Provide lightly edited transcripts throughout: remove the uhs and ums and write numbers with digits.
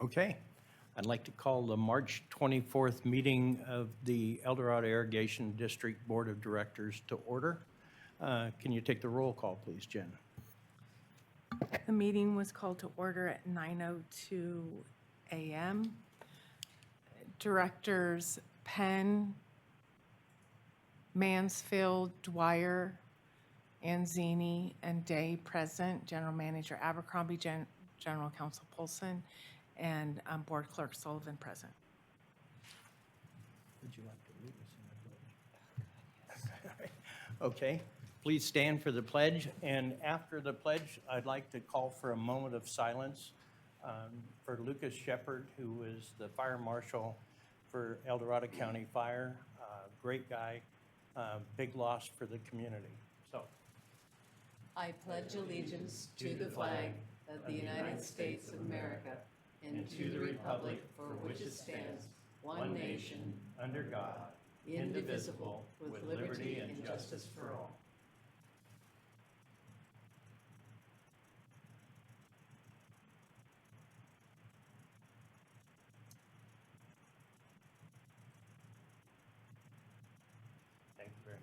Okay. I'd like to call the March 24th meeting of the El Dorado Irrigation District Board of Directors to order. Can you take the roll call, please, Jen? The meeting was called to order at 9:02 a.m. Directors Penn, Mansfield, Dwyer, Anzini, and Day present. General Manager Abercrombie, General Counsel Polson, and Board Clerk Sullivan present. Would you like to lead us in the pledge? Okay. Please stand for the pledge. And after the pledge, I'd like to call for a moment of silence for Lucas Shepard, who is the fire marshal for El Dorado County Fire. Great guy, big loss for the community. So, I pledge allegiance to the flag of the United States of America and to the republic for which it stands, one nation, under God, indivisible, with liberty and justice for all. Thank you very much.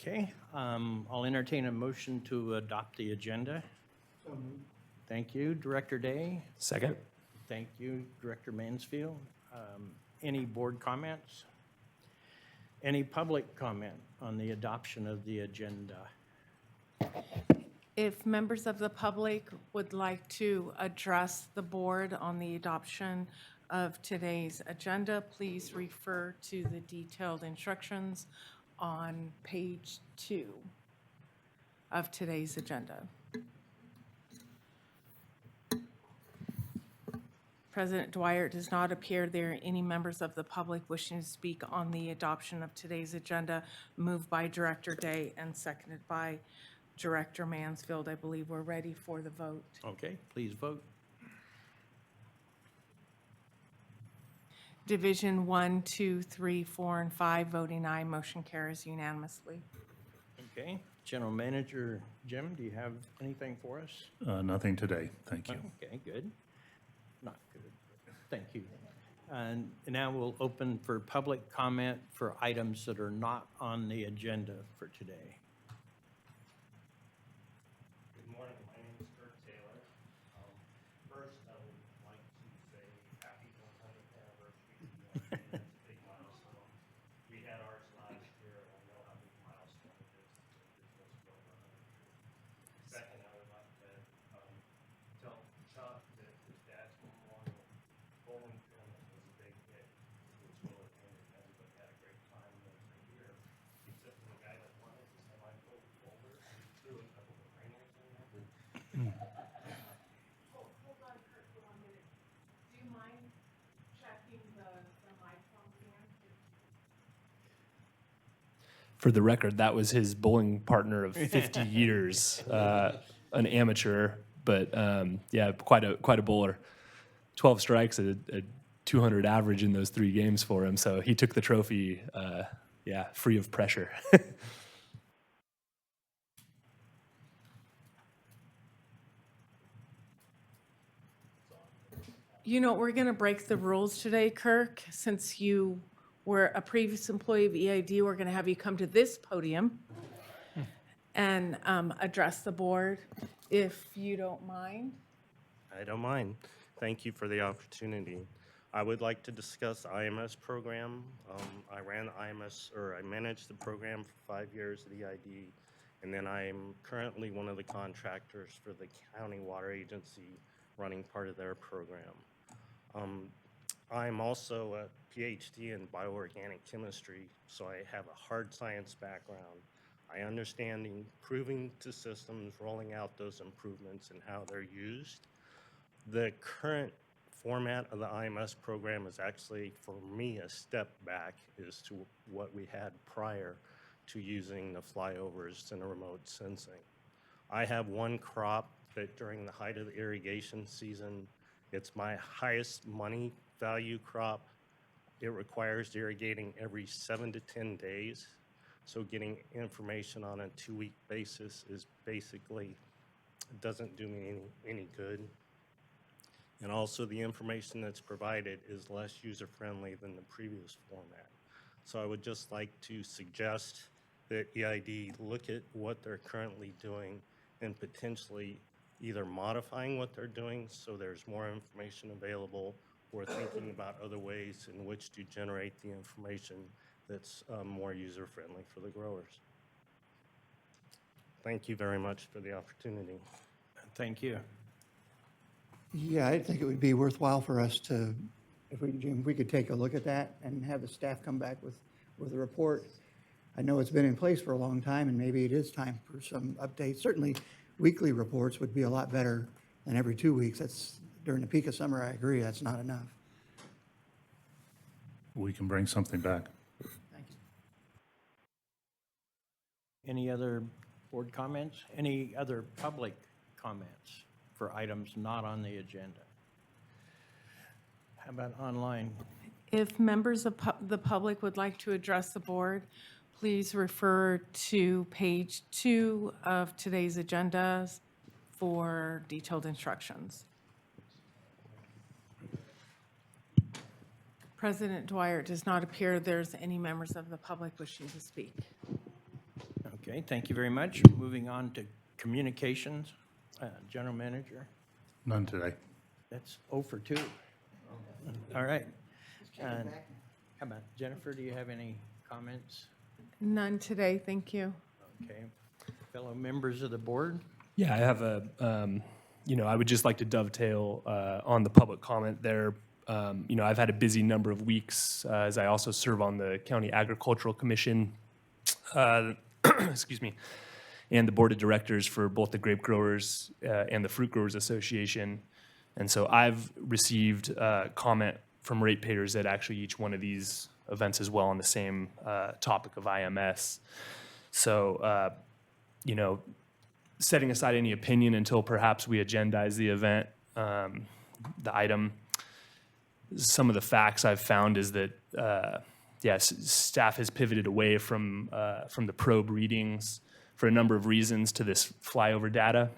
Okay, I'll entertain a motion to adopt the agenda. Thank you, Director Day. Second. Thank you, Director Mansfield. Any board comments? Any public comment on the adoption of the agenda? If members of the public would like to address the board on the adoption of today's agenda, please refer to the detailed instructions on page 2 of today's agenda. President Dwyer, it does not appear there are any members of the public wishing to speak on the adoption of today's agenda, moved by Director Day and seconded by Director Mansfield. I believe we're ready for the vote. Okay, please vote. Division 1, 2, 3, 4, and 5, voting aye, motion carries unanimously. Okay, General Manager Jim, do you have anything for us? Nothing today, thank you. Okay, good. Not good. Thank you. And now we'll open for public comment for items that are not on the agenda for today. Good morning, my name is Kurt Taylor. First, I would like to say happy 100th anniversary to the IDA. It's a big milestone. We had ours last year, and I know how big a milestone it is to the business for 100 years. Second, I would like to tell Chuck that his dad's memorial bowling tournament was a big hit. It was well attended, and everybody had a great time there for a year, except for the guy that won it, his semi-pro bowler, he threw a couple of trainers in there. Hold on, Kurt, for 1 minute. Do you mind checking the mic on hand? For the record, that was his bowling partner of 50 years, an amateur, but yeah, quite a bowler. 12 strikes, a 200 average in those 3 games for him. So he took the trophy, yeah, free of pressure. You know, we're going to break the rules today, Kirk. Since you were a previous employee of EID, we're going to have you come to this podium and address the board, if you don't mind. I don't mind. Thank you for the opportunity. I would like to discuss IMS program. I ran IMS, or I managed the program for 5 years at EID, and then I'm currently one of the contractors for the county water agency running part of their program. I'm also a PhD in bioorganic chemistry, so I have a hard science background. I understand improving to systems, rolling out those improvements and how they're used. The current format of the IMS program is actually, for me, a step back as to what we had prior to using the flyovers and the remote sensing. I have one crop that during the height of the irrigation season, it's my highest money value crop. It requires irrigating every 7 to 10 days. So getting information on a 2-week basis is basically, doesn't do me any good. And also the information that's provided is less user-friendly than the previous format. So I would just like to suggest that EID look at what they're currently doing and potentially either modifying what they're doing so there's more information available, or thinking about other ways in which to generate the information that's more user-friendly for the growers. Thank you very much for the opportunity. Thank you. Yeah, I think it would be worthwhile for us to, if we, Jim, we could take a look at that and have the staff come back with a report. I know it's been in place for a long time, and maybe it is time for some updates. Certainly, weekly reports would be a lot better than every 2 weeks. That's, during the peak of summer, I agree, that's not enough. We can bring something back. Thank you. Any other board comments? Any other public comments for items not on the agenda? How about online? If members of the public would like to address the board, please refer to page 2 of today's agenda for detailed instructions. President Dwyer, it does not appear there's any members of the public wishing to speak. Okay, thank you very much. Moving on to communications. General Manager, None today. that's 0 for 2. All right. How about Jennifer, do you have any comments? None today, thank you. Okay. Fellow members of the board? Yeah, I have I would just like to dovetail on the public comment there. I've had a busy number of weeks as I also serve on the County Agricultural Commission, excuse me, and the board of directors for both the Grape Growers and the Fruit Growers Association. And so I've received comment from ratepayers at actually each one of these events as well on the same topic of IMS. So, setting aside any opinion until perhaps we agendize the event, the item, some of the facts I've found is that, staff has pivoted away from the probe readings for a number of reasons to this flyover data.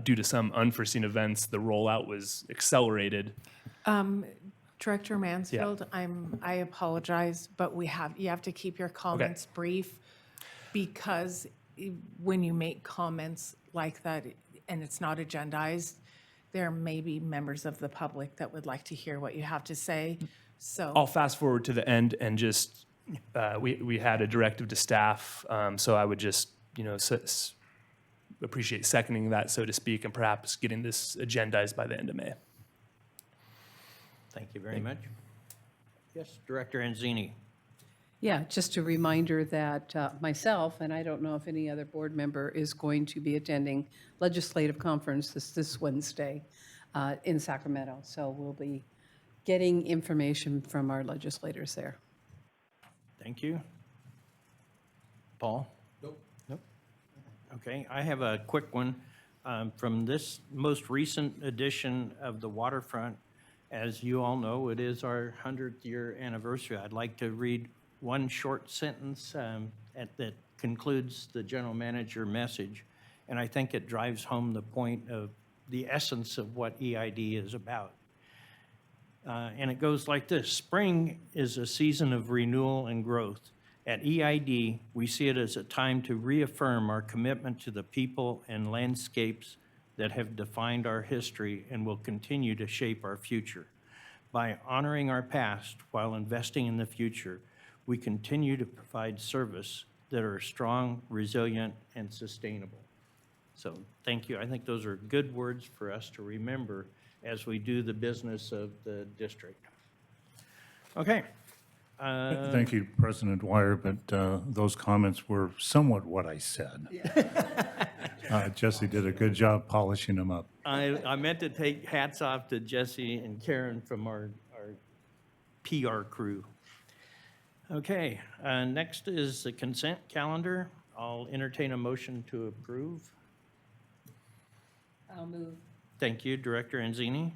Due to some unforeseen events, the rollout was accelerated. Director Mansfield, I apologize, but you have to keep your comments brief, because when you make comments like that and it's not agendized, there may be members of the public that would like to hear what you have to say. So I'll fast forward to the end and just, we had a directive to staff, so I would just, appreciate seconding that, so to speak, and perhaps getting this agendized by the end of May. Thank you very much. Yes, Director Anzini. Yeah, just a reminder that myself, and I don't know if any other board member is going to be attending legislative conference this Wednesday in Sacramento. So we'll be getting information from our legislators there. Thank you. Paul? Nope. Okay, I have a quick one. From this most recent edition of the Waterfront, as you all know, it is our 100th year anniversary. I'd like to read one short sentence that concludes the general manager message, and I think it drives home the point of the essence of what EID is about. And it goes like this: spring is a season of renewal and growth. At EID, we see it as a time to reaffirm our commitment to the people and landscapes that have defined our history and will continue to shape our future. By honoring our past while investing in the future, we continue to provide service that are strong, resilient, and sustainable. So thank you. I think those are good words for us to remember as we do the business of the district. Okay. Thank you, President Dwyer, but those comments were somewhat what I said. Jesse did a good job polishing them up. I meant to take hats off to Jesse and Karen from our PR crew. Okay, next is the consent calendar. I'll entertain a motion to approve. I'll move. Thank you, Director Anzini.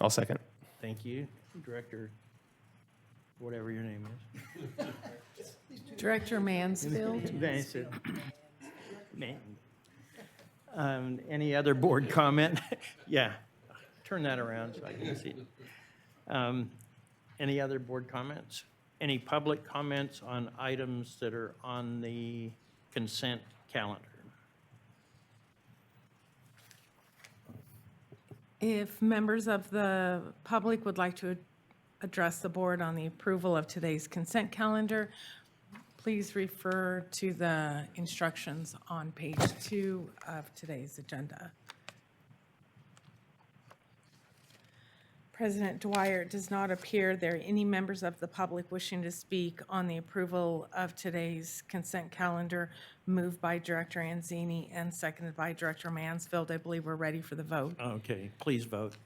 I'll second. Thank you, Director, whatever your name is. Director Mansfield? That's it. Man. Any other board comment? Yeah, turn that around so I can see it. Any other board comments? Any public comments on items that are on the consent calendar? If members of the public would like to address the board on the approval of today's consent calendar, please refer to the instructions on page 2 of today's agenda. President Dwyer, it does not appear there are any members of the public wishing to speak on the approval of today's consent calendar, moved by Director Anzini and seconded by Director Mansfield. I believe we're ready for the vote. Okay, please vote.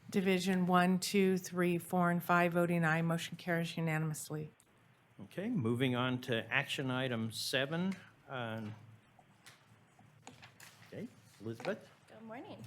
Division 1, 2, 3, 4, and 5, voting aye. Motion carries unanimously. Okay, moving on to action item 7. Okay, Elizabeth? Good morning.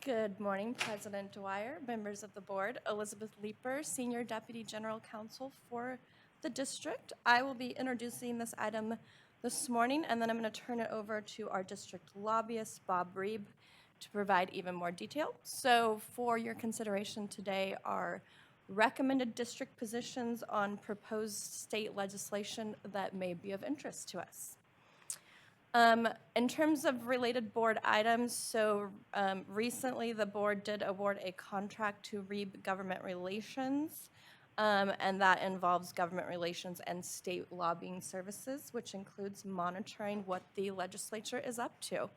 Good morning, President Dwyer, members of the board. Elizabeth Leeper, Senior Deputy General Counsel for the district. I will be introducing this item this morning, and then I'm going to turn it over to our district lobbyist, Bob Reeb, to provide even more detail. So for your consideration today are recommended district positions on proposed state legislation that may be of interest to us. In terms of related board items, so recently the board did award a contract to Reeb Government Relations, and that involves government relations and state lobbying services, which includes monitoring what the legislature is up to.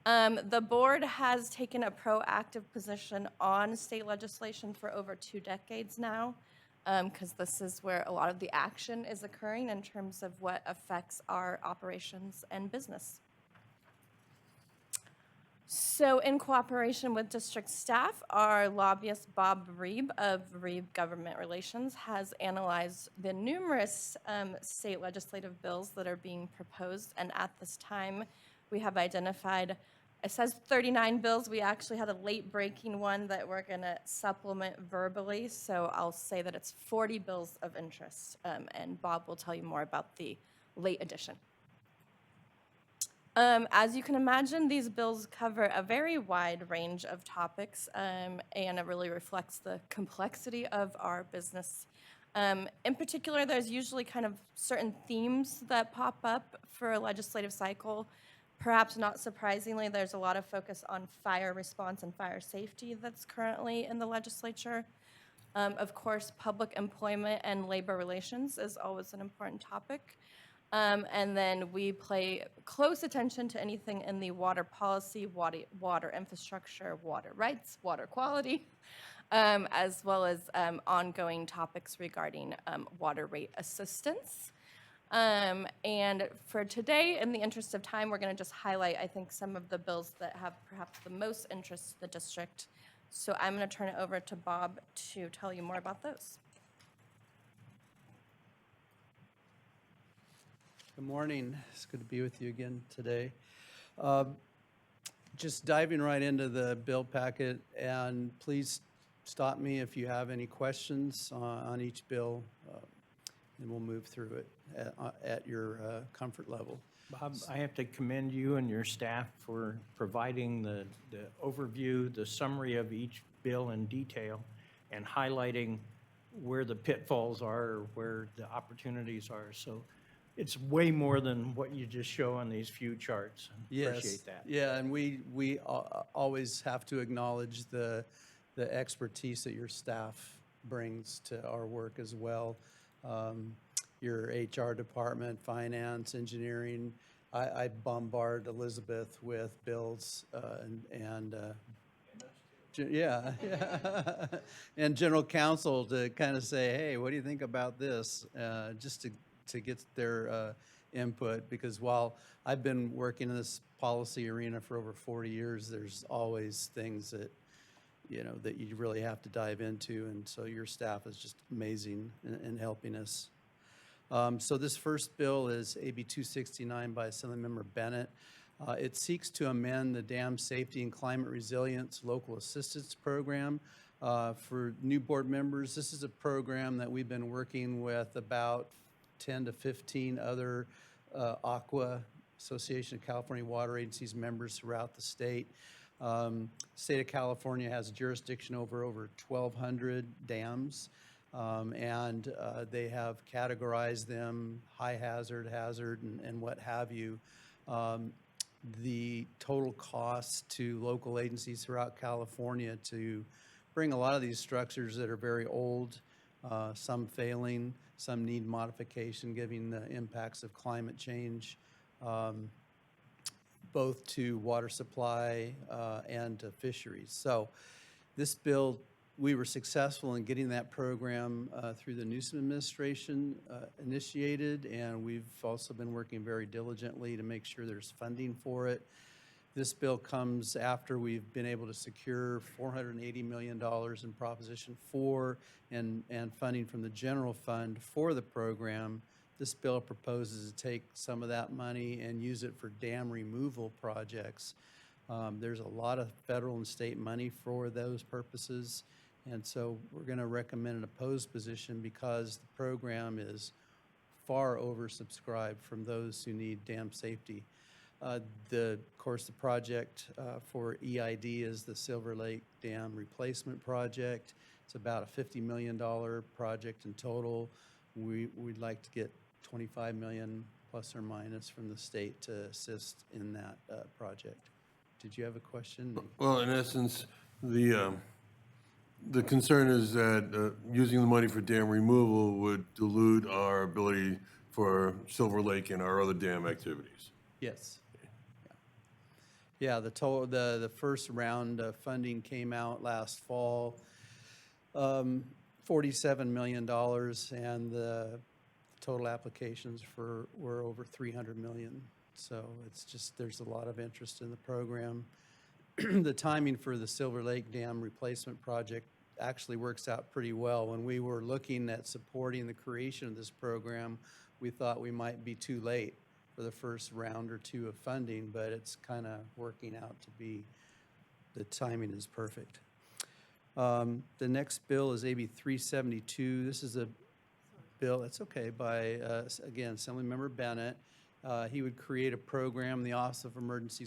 The board has taken a proactive position on state legislation for over 2 decades now, because this is where a lot of the action is occurring in terms of what affects our operations and business. So in cooperation with district staff, our lobbyist Bob Reeb of Reeb Government Relations has analyzed the numerous state legislative bills that are being proposed, and at this time, we have identified, it says 39 bills. We actually had a late-breaking one that we're going to supplement verbally, so I'll say that it's 40 bills of interest, and Bob will tell you more about the late addition. As you can imagine, these bills cover a very wide range of topics, and it really reflects the complexity of our business. In particular, there's usually kind of certain themes that pop up for a legislative cycle. Perhaps not surprisingly, there's a lot of focus on fire response and fire safety that's currently in the legislature. Of course, public employment and labor relations is always an important topic. And then we pay close attention to anything in the water policy, water infrastructure, water rights, water quality, as well as ongoing topics regarding water rate assistance. And for today, in the interest of time, we're going to just highlight, I think, some of the bills that have perhaps the most interest to the district. So I'm going to turn it over to Bob to tell you more about those. Good morning. It's good to be with you again today. Just diving right into the bill packet, and please stop me if you have any questions on each bill, and we'll move through it at your comfort level. Bob, I have to commend you and your staff for providing the overview, the summary of each bill in detail, and highlighting where the pitfalls are, or where the opportunities are. So it's way more than what you just show on these few charts. Appreciate that. Yeah, and we always have to acknowledge the expertise that your staff brings to our work as well. Your HR department, finance, engineering. I bombard Elizabeth with bills yeah, and general counsel to kind of say, hey, what do you think about this? Just to get their input, because while I've been working in this policy arena for over 40 years, there's always things that, that you really have to dive into, and so your staff is just amazing in helping us. So this first bill is AB 269 by Assemblymember Bennett. It seeks to amend the Dam Safety and Climate Resilience Local Assistance Program. For new board members, this is a program that we've been working with about 10 to 15 other Aqua, Association of California Water Agencies members throughout the state. State of California has jurisdiction over 1,200 dams, and they have categorized them high hazard, hazard, and what have you. The total cost to local agencies throughout California to bring a lot of these structures that are very old, some failing, some need modification, given the impacts of climate change, both to water supply and to fisheries. So this bill, we were successful in getting that program through the Newsom administration initiated, and we've also been working very diligently to make sure there's funding for it. This bill comes after we've been able to secure $480 million in Proposition 4 and funding from the general fund for the program. This bill proposes to take some of that money and use it for dam removal projects. There's a lot of federal and state money for those purposes, and so we're going to recommend an opposed position because the program is far oversubscribed from those who need dam safety. Of course, the project for EID is the Silver Lake Dam Replacement Project. It's about a $50 million project in total. We'd like to get 25 million plus or minus from the state to assist in that project. Did you have a question? Well, in essence, the concern is that using the money for dam removal would dilute our ability for Silver Lake and our other dam activities. Yes. Yeah, the first round of funding came out last fall, $47 million, and the total applications were over 300 million. So it's just, there's a lot of interest in the program. The timing for the Silver Lake Dam Replacement Project actually works out pretty well. When we were looking at supporting the creation of this program, we thought we might be too late for the first round or two of funding, but it's kind of working out to be, the timing is perfect. The next bill is AB 372. This is a bill, that's okay, by, again, Assemblymember Bennett. He would create a program, the Office of Emergency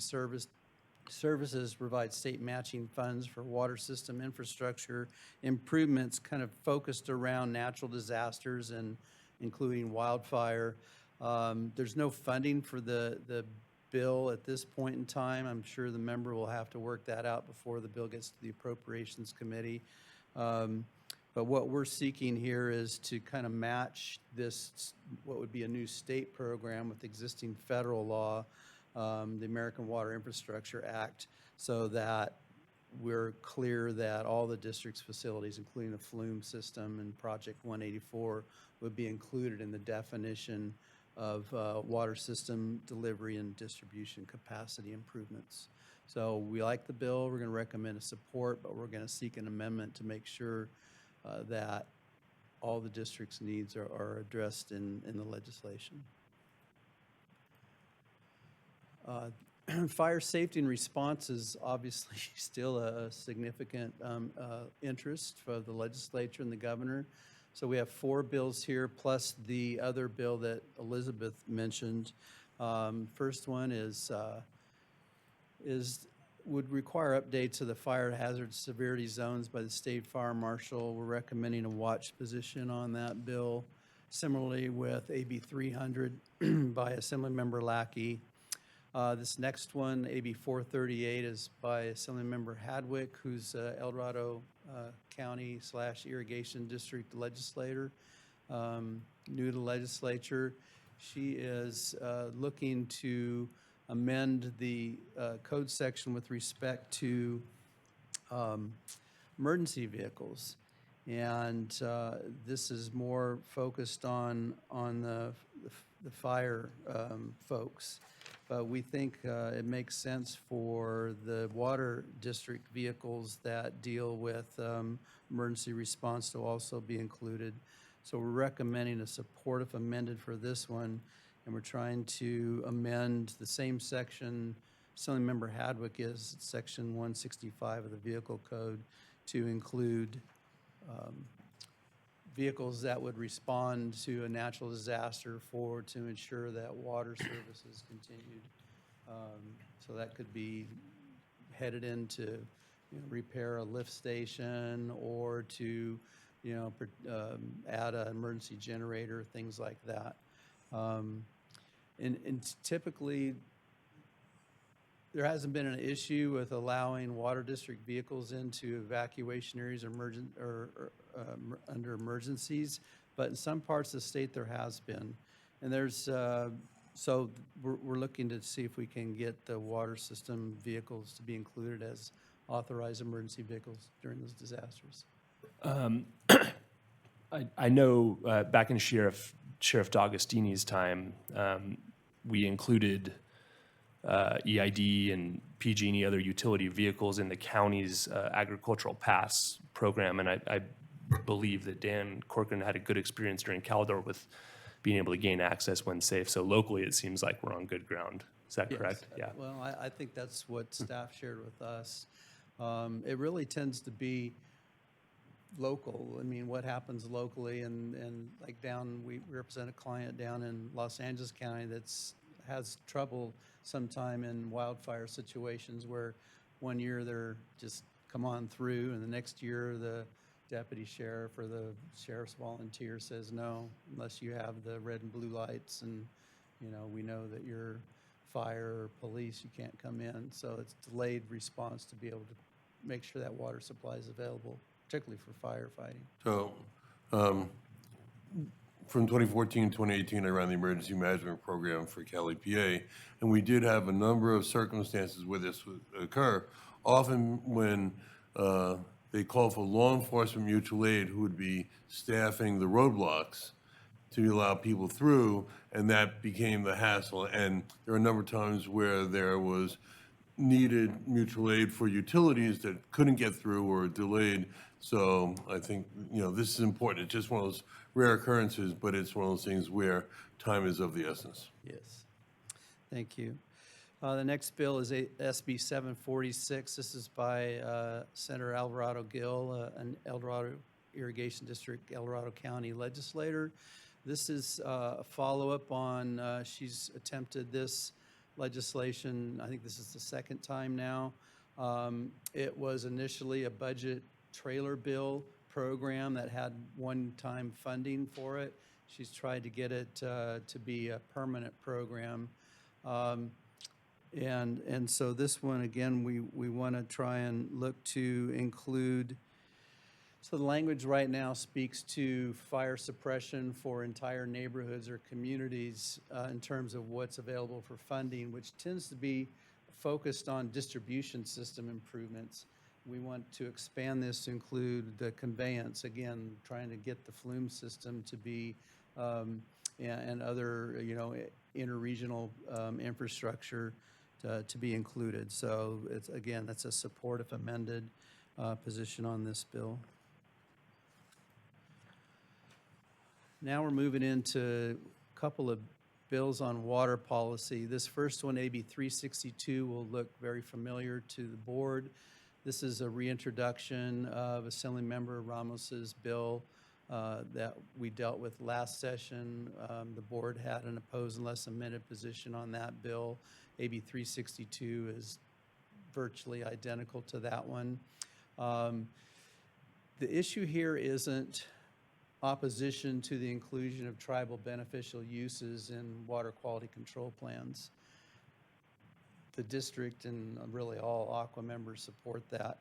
Services provide state matching funds for water system infrastructure improvements kind of focused around natural disasters and including wildfire. There's no funding for the bill at this point in time. I'm sure the member will have to work that out before the bill gets to the Appropriations Committee. But what we're seeking here is to kind of match this, what would be a new state program with existing federal law, the American Water Infrastructure Act, so that we're clear that all the district's facilities, including the flume system and Project 184, would be included in the definition of water system delivery and distribution capacity improvements. So we like the bill. We're going to recommend a support, but we're going to seek an amendment to make sure that all the district's needs are addressed in the legislation. Fire safety and response is obviously still a significant interest for the legislature and the governor. So we have 4 bills here, plus the other bill that Elizabeth mentioned. First one would require updates of the fire hazard severity zones by the state fire marshal. We're recommending a watch position on that bill. Similarly with AB 300 by Assemblymember Lackey. This next one, AB 438, is by Assemblymember Hadwick, who's El Dorado County / Irrigation District legislator, new to legislature. She is looking to amend the code section with respect to emergency vehicles. And this is more focused on the fire folks. But we think it makes sense for the water district vehicles that deal with emergency response to also be included. So we're recommending a supportive amended for this one, and we're trying to amend the same section Assemblymember Hadwick is, section 165 of the Vehicle Code, to include vehicles that would respond to a natural disaster to ensure that water services continued. So that could be headed into, repair a lift station or to, add an emergency generator, things like that. And typically, there hasn't been an issue with allowing water district vehicles into evacuation areas under emergencies, but in some parts of the state there has been. And there's, so we're looking to see if we can get the water system vehicles to be included as authorized emergency vehicles during those disasters. I know back in Sheriff D'Agostini's time, we included EID and PG&E other utility vehicles in the county's agricultural pass program, and I believe that Dan Corcoran had a good experience during Caldor with being able to gain access when safe. So locally, it seems like we're on good ground. Is that correct? Yes. Well, I think that's what staff shared with us. It really tends to be local. I mean, what happens locally, and like we represent a client down in Los Angeles County has trouble sometime in wildfire situations where one year they're just come on through, and the next year the deputy sheriff or the sheriff's volunteer says no, unless you have the red and blue lights, and we know that you're fire or police, you can't come in. So it's delayed response to be able to make sure that water supply is available, particularly for firefighting. So, from 2014 to 2018, I ran the emergency management program for Cali, PA, and we did have a number of circumstances where this would occur. Often when they call for law enforcement mutual aid who would be staffing the roadblocks to allow people through, and that became the hassle. And there are a number of times where there was needed mutual aid for utilities that couldn't get through or delayed. So I think, this is important. It's just one of those rare occurrences, but it's one of those things where time is of the essence. Yes. Thank you. The next bill is SB 746. This is by Senator Alvarado Gill, an El Dorado Irrigation District, El Dorado County legislator. This is a follow-up on, she's attempted this legislation, I think this is the second time now. It was initially a budget trailer bill program that had one-time funding for it. She's tried to get it to be a permanent program. And so this one, again, we want to try and look to include, so the language right now speaks to fire suppression for entire neighborhoods or communities in terms of what's available for funding, which tends to be focused on distribution system improvements. We want to expand this to include the conveyance, again, trying to get the flume system to be, and other, interregional infrastructure to be included. So it's, again, that's a supportive amended position on this bill. Now we're moving into a couple of bills on water policy. This first one, AB 362, will look very familiar to the board. This is a reintroduction of Assemblymember Ramos's bill that we dealt with last session. The board had an opposed unless amended position on that bill. AB 362 is virtually identical to that one. The issue here isn't opposition to the inclusion of tribal beneficial uses in water quality control plans. The district and really all Aqua members support that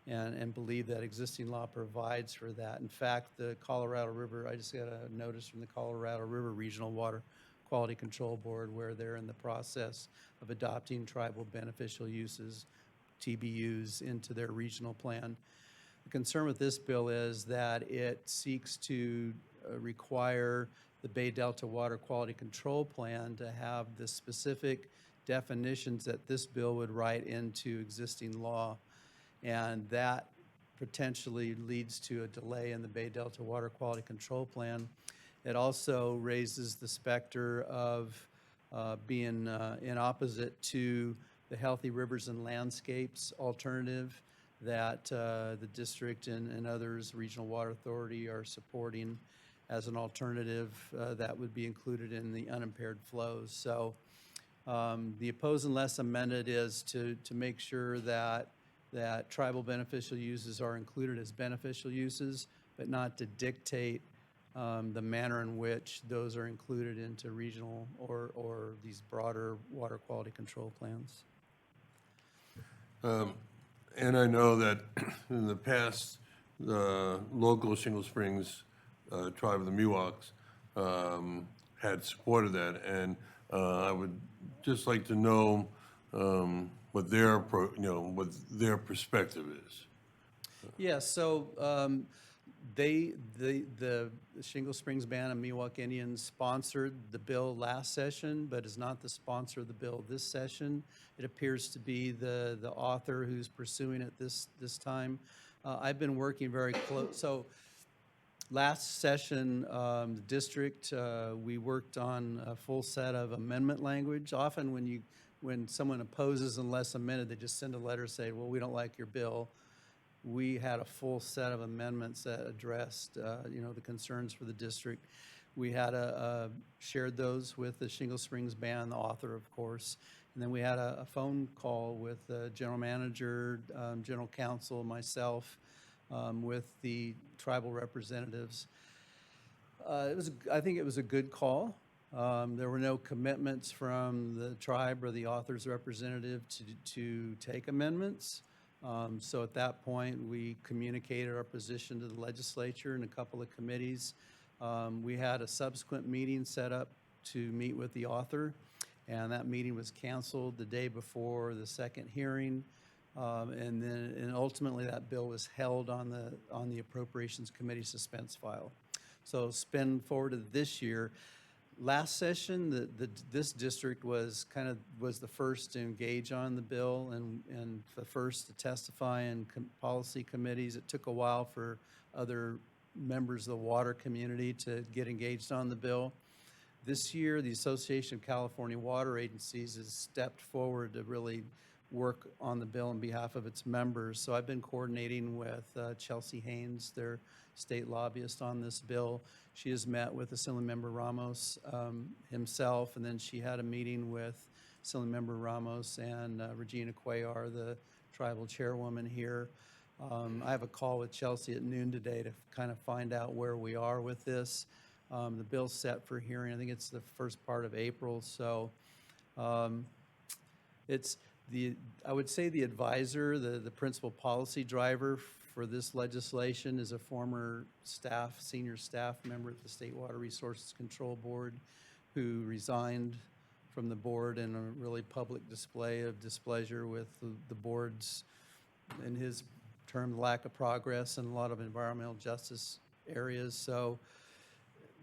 and believe that existing law provides for that. In fact, the Colorado River, I just got a notice from the Colorado River Regional Water Quality Control Board where they're in the process of adopting tribal beneficial uses, TBUs, into their regional plan. The concern with this bill is that it seeks to require the Bay Delta Water Quality Control Plan to have the specific definitions that this bill would write into existing law. And that potentially leads to a delay in the Bay Delta Water Quality Control Plan. It also raises the specter of being in opposite to the Healthy Rivers and Landscapes alternative that the district and others, Regional Water Authority, are supporting as an alternative that would be included in the unimpaired flows. So the opposed unless amended is to make sure that tribal beneficial uses are included as beneficial uses, but not to dictate the manner in which those are included into regional or these broader water quality control plans. And I know that in the past, the local Shingle Springs tribe of the Miwoks had supported that, and I would just like to know what their, what their perspective is. Yeah, so the Shingle Springs Band and Miwok Indians sponsored the bill last session, but is not the sponsor of the bill this session. It appears to be the author who's pursuing it this time. I've been working very close. So last session, the district, we worked on a full set of amendment language. Often when someone opposes unless amended, they just send a letter saying, well, we don't like your bill. We had a full set of amendments that addressed, the concerns for the district. We had shared those with the Shingle Springs Band, the author, of course. And then we had a phone call with the general manager, general counsel, myself, with the tribal representatives. I think it was a good call. There were no commitments from the tribe or the author's representative to take amendments. So at that point, we communicated our position to the legislature and a couple of committees. We had a subsequent meeting set up to meet with the author, and that meeting was canceled the day before the second hearing. And ultimately, that bill was held on the Appropriations Committee suspense file. So spin forward to this year. Last session, this district was the first to engage on the bill and the first to testify in policy committees. It took a while for other members of the water community to get engaged on the bill. This year, the Association of California Water Agencies has stepped forward to really work on the bill on behalf of its members. So I've been coordinating with Chelsea Haynes, their state lobbyist on this bill. She has met with Assemblymember Ramos himself, and then she had a meeting with Assemblymember Ramos and Regina Cuellar, the tribal chairwoman here. I have a call with Chelsea at noon today to kind of find out where we are with this. The bill's set for hearing. I think it's the first part of April. So I would say the advisor, the principal policy driver for this legislation is a former senior staff member at the State Water Resources Control Board who resigned from the board in a really public display of displeasure with the board's, in his term, lack of progress in a lot of environmental justice areas. So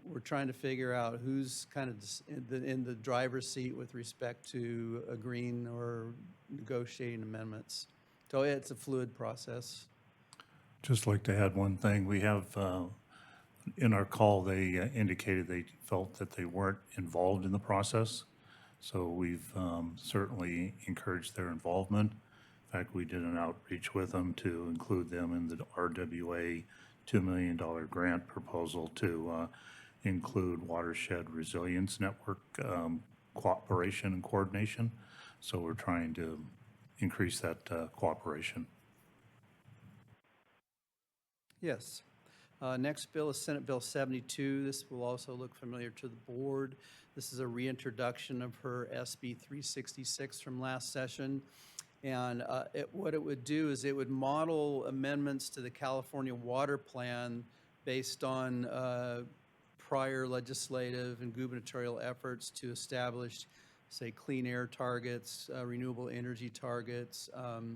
we're trying to figure out who's kind of in the driver's seat with respect to agreeing or negotiating amendments. So it's a fluid process. Just like to add one thing. We have, in our call, they indicated they felt that they weren't involved in the process. So we've certainly encouraged their involvement. In fact, we did an outreach with them to include them in the RWA $2 million grant proposal to include Watershed Resilience Network cooperation and coordination. So we're trying to increase that cooperation. Yes. Next bill is Senate Bill 72. This will also look familiar to the board. This is a reintroduction of her SB 366 from last session. And what it would do is it would model amendments to the California Water Plan based on prior legislative and gubernatorial efforts to establish, say, clean air targets, renewable energy targets,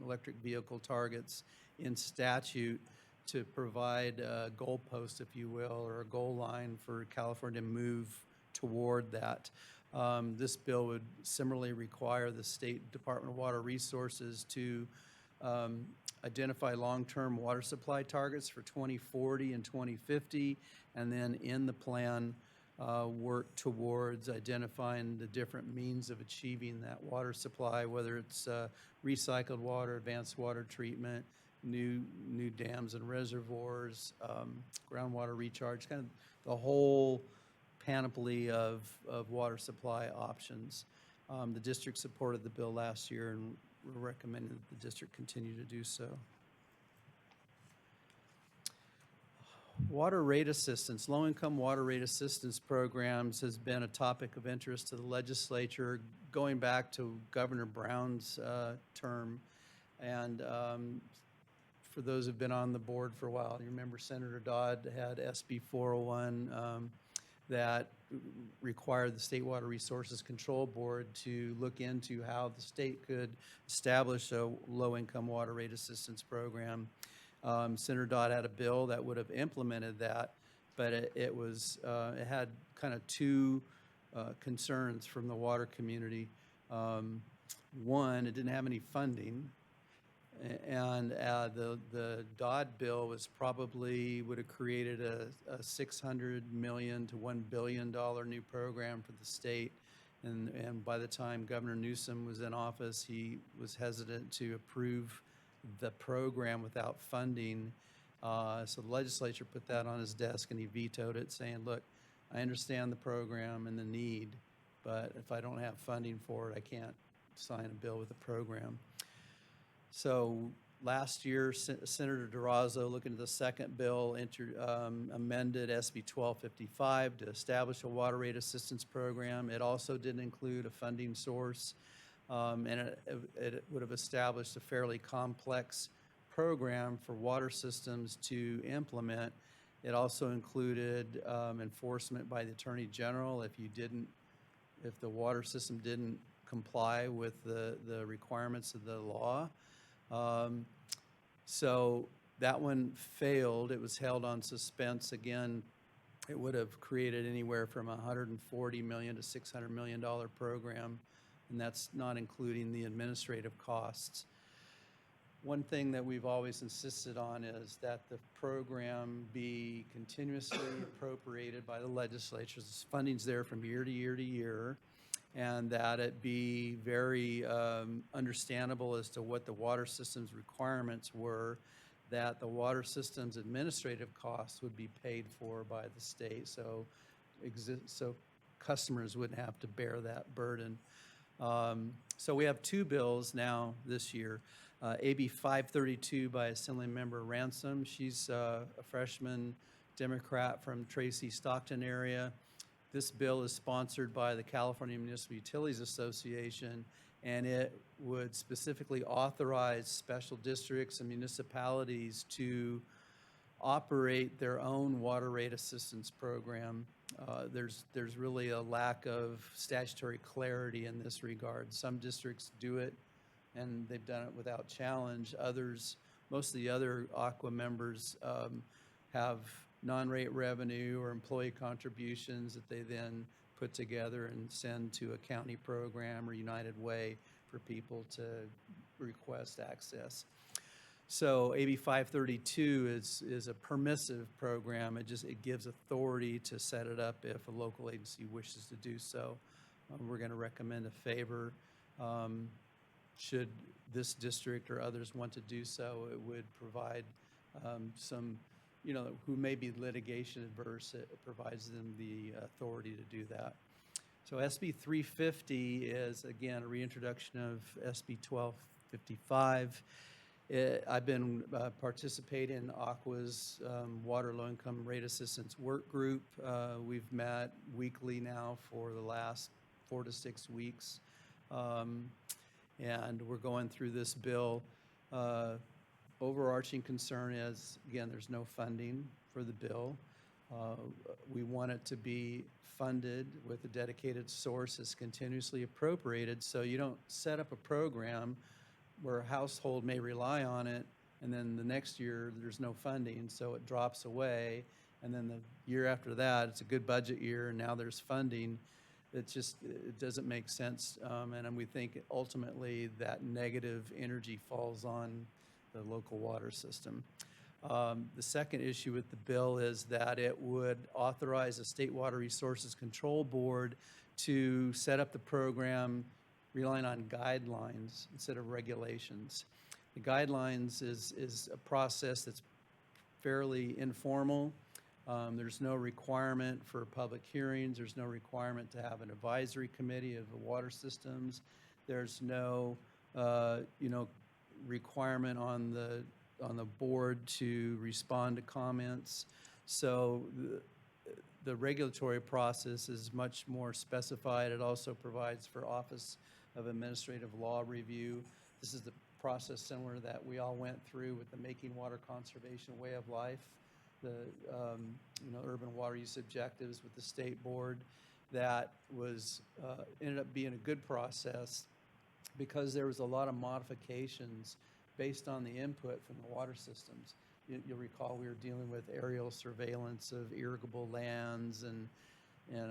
electric vehicle targets in statute to provide a goalpost, if you will, or a goal line for California to move toward that. This bill would similarly require the State Department of Water Resources to identify long-term water supply targets for 2040 and 2050, and then in the plan, work towards identifying the different means of achieving that water supply, whether it's recycled water, advanced water treatment, new dams and reservoirs, groundwater recharge, kind of the whole panoply of water supply options. The district supported the bill last year, and we're recommending that the district continue to do so. Water rate assistance, low-income water rate assistance programs has been a topic of interest to the legislature going back to Governor Brown's term. And for those who've been on the board for a while, you remember Senator Dodd had SB 401 that required the State Water Resources Control Board to look into how the state could establish a low-income water rate assistance program. Senator Dodd had a bill that would have implemented that, but it had kind of two concerns from the water community. One, it didn't have any funding, and the Dodd bill was probably would have created a $600 million to $1 billion new program for the state. And by the time Governor Newsom was in office, he was hesitant to approve the program without funding. So the legislature put that on his desk and he vetoed it, saying, look, I understand the program and the need, but if I don't have funding for it, I can't sign a bill with a program. So last year, Senator Dorado, looking at the second bill, amended SB 1255 to establish a water rate assistance program. It also didn't include a funding source. And it would have established a fairly complex program for water systems to implement. It also included enforcement by the Attorney General if the water system didn't comply with the requirements of the law. So that one failed. It was held on suspense. Again, it would have created anywhere from $140 million to $600 million program. And that's not including the administrative costs. One thing that we've always insisted on is that the program be continuously appropriated by the legislature. The funding's there from year to year to year, and that it be very understandable as to what the water system's requirements were, that the water system's administrative costs would be paid for by the state, so customers wouldn't have to bear that burden. So we have two bills now this year. AB 532 by Assemblymember Ransom. She's a freshman Democrat from Tracy, Stockton area. This bill is sponsored by the California Municipal Utilities Association, and it would specifically authorize special districts and municipalities to operate their own water rate assistance program. There's really a lack of statutory clarity in this regard. Some districts do it, and they've done it without challenge. Others, most of the other Aqua members have non-rate revenue or employee contributions that they then put together and send to a county program or United Way for people to request access. So AB 532 is a permissive program. It gives authority to set it up if a local agency wishes to do so. We're going to recommend a favor. Should this district or others want to do so, it would provide some, who may be litigation adverse, it provides them the authority to do that. So SB 350 is, again, a reintroduction of SB 1255. I've been participating in Aqua's Water Low Income Rate Assistance Work Group. We've met weekly now for the last 4 to 6 weeks. And we're going through this bill. Overarching concern is, again, there's no funding for the bill. We want it to be funded with a dedicated source that's continuously appropriated, so you don't set up a program where a household may rely on it, and then the next year there's no funding, so it drops away, and then the year after that, it's a good budget year, and now there's funding. it doesn't make sense. And we think ultimately that negative energy falls on the local water system. The second issue with the bill is that it would authorize a State Water Resources Control Board to set up the program relying on guidelines instead of regulations. The guidelines is a process that's fairly informal. There's no requirement for public hearings. There's no requirement to have an advisory committee of the water systems. There's no, requirement on the board to respond to comments. So the regulatory process is much more specified. It also provides for Office of Administrative Law Review. This is the process similar that we all went through with the Making Water Conservation Way of Life, the urban water use objectives with the state board. That was ended up being a good process because there was a lot of modifications based on the input from the water systems. You'll recall we were dealing with aerial surveillance of irrigable lands, and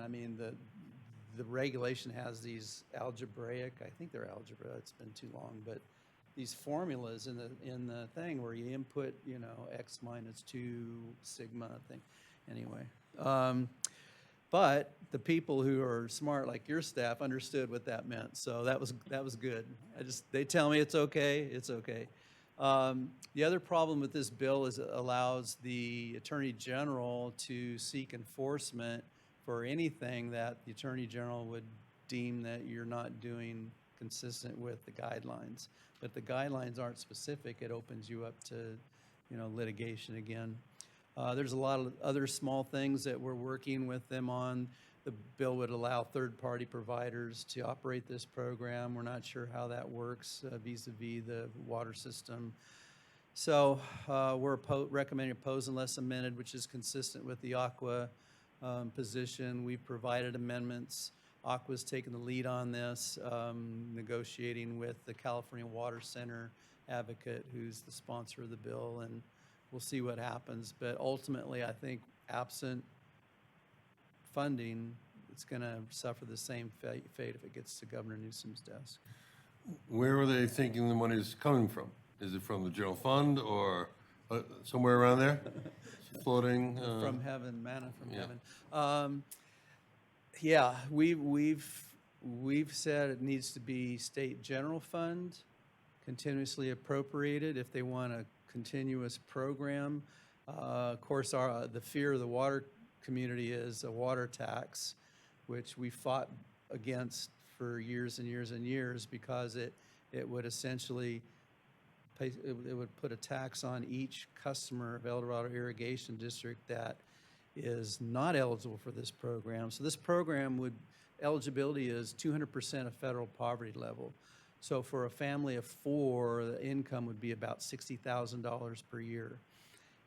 I mean the regulation has these algebraic, I think they're algebra, it's been too long, but these formulas in the thing where you input, x minus 2 sigma thing. Anyway, but the people who are smart, like your staff, understood what that meant. So that was good. They tell me it's okay, it's okay. The other problem with this bill is it allows the Attorney General to seek enforcement for anything that the Attorney General would deem that you're not doing consistent with the guidelines. But if the guidelines aren't specific, it opens you up to, litigation again. There's a lot of other small things that we're working with them on. The bill would allow third-party providers to operate this program. We're not sure how that works vis-a-vis the water system. So we're recommending oppose unless amended, which is consistent with the Aqua position. We've provided amendments. Aqua's taken the lead on this, negotiating with the California Water Center advocate, who's the sponsor of the bill, and we'll see what happens. But ultimately, I think absent funding, it's going to suffer the same fate if it gets to Governor Newsom's desk. Where are they thinking the money is coming from? Is it from the general fund or somewhere around there? Floating? From heaven, manna from yeah. heaven. Yeah, we've said it needs to be state general fund, continuously appropriated if they want a continuous program. Of course, the fear of the water community is a water tax, which we fought against for years and years and years because it would essentially it would put a tax on each customer of El Dorado Irrigation District that is not eligible for this program. So this program eligibility is 200% of federal poverty level. So for a family of 4, the income would be about $60,000 per year.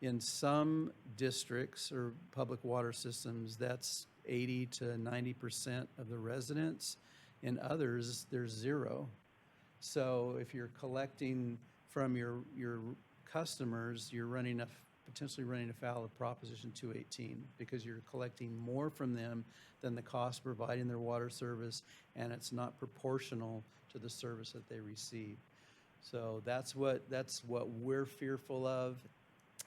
In some districts or public water systems, that's 80 to 90% of the residents. In others, there's 0. So if you're collecting from your customers, you're potentially running afoul of Proposition 218 because you're collecting more from them than the cost of providing their water service, and it's not proportional to the service that they receive. So that's what we're fearful of.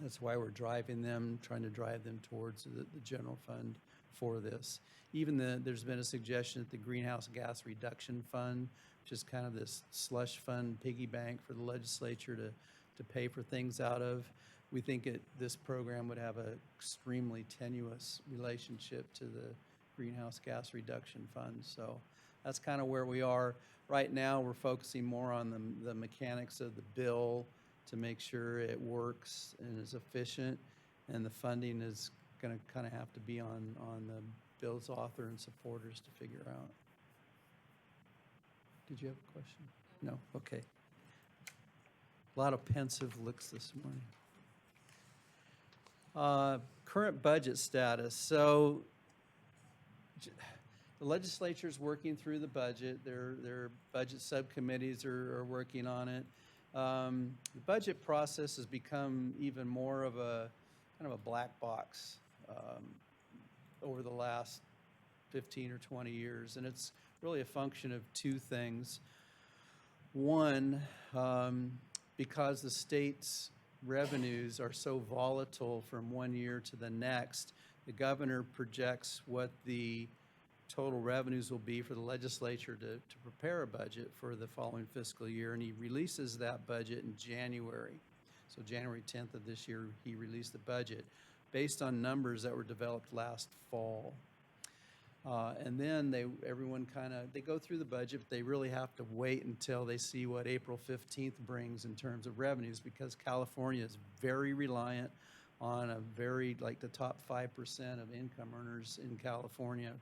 That's why we're trying to drive them towards the general fund for this. Even there's been a suggestion that the Greenhouse Gas Reduction Fund, which is kind of this slush fund piggy bank for the legislature to pay for things out of. We think this program would have an extremely tenuous relationship to the Greenhouse Gas Reduction Fund. So that's kind of where we are. Right now, we're focusing more on the mechanics of the bill to make sure it works and is efficient, and the funding is going to kind of have to be on the bill's author and supporters to figure out. Did you have a question? No? Okay. A lot of pensive looks this morning. Current budget status. So the legislature's working through the budget. Their budget subcommittees are working on it. The budget process has become even more of a kind of a black box over the last 15 or 20 years. And it's really a function of two things. One, because the state's revenues are so volatile from one year to the next, the governor projects what the total revenues will be for the legislature to prepare a budget for the following fiscal year, and he releases that budget in January. So January 10th of this year, he released the budget based on numbers that were developed last fall. And then everyone they go through the budget, but they really have to wait until they see what April 15th brings in terms of revenues, because California is very reliant on the top 5% of income earners in California.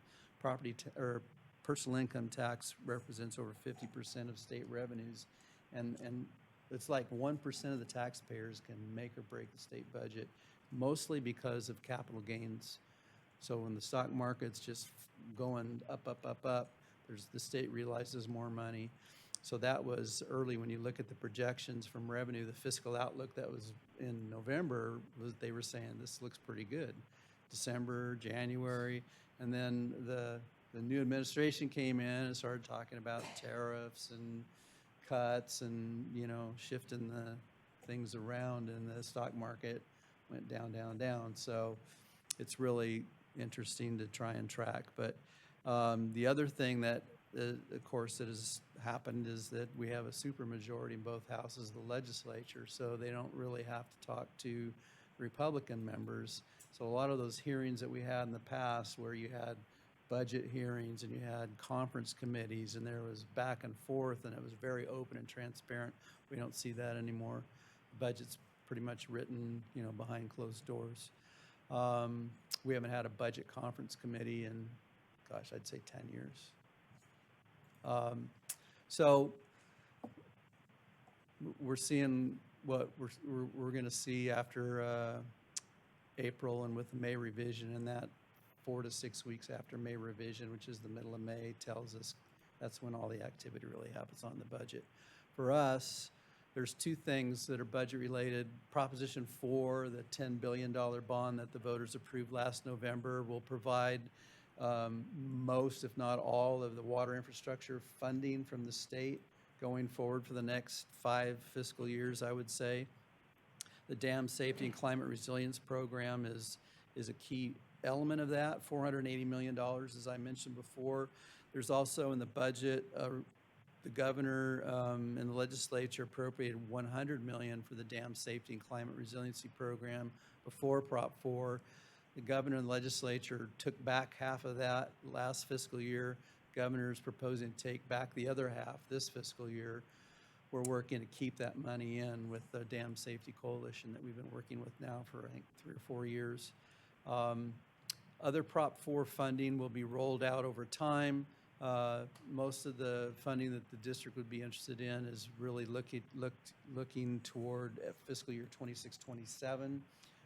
Or personal income tax represents over 50% of state revenues. And it's like 1% of the taxpayers can make or break the state budget, mostly because of capital gains. So when the stock market's just going up, the state realizes more money. So that was early. When you look at the projections from revenue, the fiscal outlook that was in November, they were saying this looks pretty good. December, January, and then the new administration came in and started talking about tariffs and cuts and, shifting the things around, and the stock market went down. So it's really interesting to try and track. But the other thing that, of course, that has happened is that we have a supermajority in both houses of the legislature, so they don't really have to talk to Republican members. So a lot of those hearings that we had in the past, where you had budget hearings and you had conference committees and there was back and forth and it was very open and transparent, we don't see that anymore. The budget's pretty much written, behind closed doors. We haven't had a budget conference committee in, I'd say 10 years. So we're seeing what we're going to see after April and with the May revision, and that 4 to 6 weeks after May revision, which is the middle of May, tells us that's when all the activity really happens on the budget. For us, there's two things that are budget related. Proposition 4, the $10 billion bond that the voters approved last November, will provide most, if not all, of the water infrastructure funding from the state going forward for the next 5 fiscal years, I would say. The Dam Safety and Climate Resilience Program is a key element of that, $480 million, as I mentioned before. There's also in the budget, the governor and the legislature appropriated $100 million for the Dam Safety and Climate Resiliency Program before Prop 4. The governor and the legislature took back half of that last fiscal year. Governor is proposing to take back the other half this fiscal year. We're working to keep that money in with the Dam Safety Coalition that we've been working with now for, I think, 3 or 4 years. Other Prop 4 funding will be rolled out over time. Most of the funding that the district would be interested in is really looking toward fiscal year 26-27.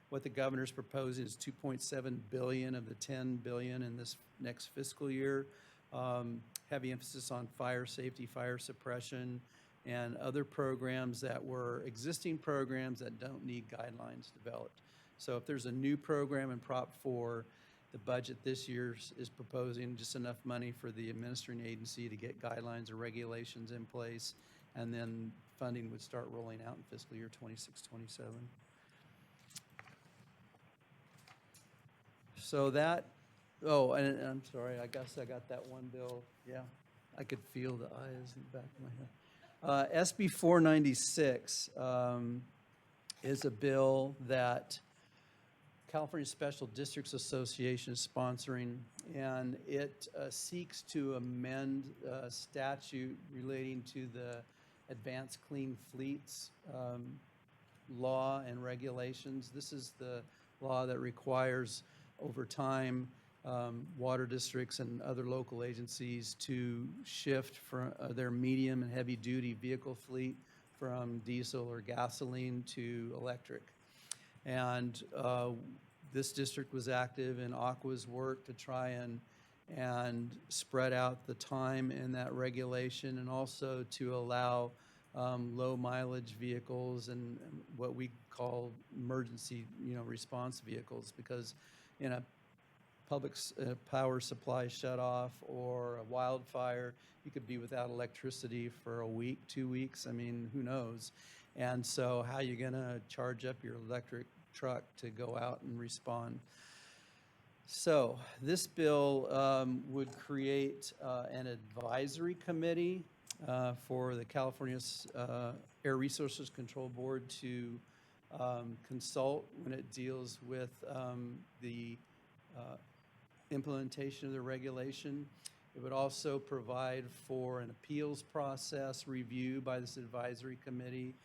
What the governor's proposing is $2.7 billion of the $10 billion in this next fiscal year. Heavy emphasis on fire safety, fire suppression, and other programs that were existing programs that don't need guidelines developed. So if there's a new program in Prop 4, the budget this year is proposing just enough money for the administering agency to get guidelines or regulations in place, and then funding would start rolling out in fiscal year 26-27. So that, and I'm sorry, I guess I got that one bill. Yeah, I could feel the eyes in the back of my head. SB 496 is a bill that California Special Districts Association is sponsoring, and it seeks to amend statute relating to the Advanced Clean Fleets law and regulations. This is the law that requires over time water districts and other local agencies to shift from their medium and heavy duty vehicle fleet from diesel or gasoline to electric. And this district was active in Aqua's work to try and spread out the time in that regulation, and also to allow low mileage vehicles and what we call emergency response vehicles, because in a power supply shut off or a wildfire. You could be without electricity for a week, 2 weeks, I mean, who knows? And so how you gonna charge up your electric truck to go out and respond? So this bill would create an advisory committee for the California Air Resources Control Board to consult when it deals with the implementation of the regulation. It would also provide for an appeals process review by this advisory committee.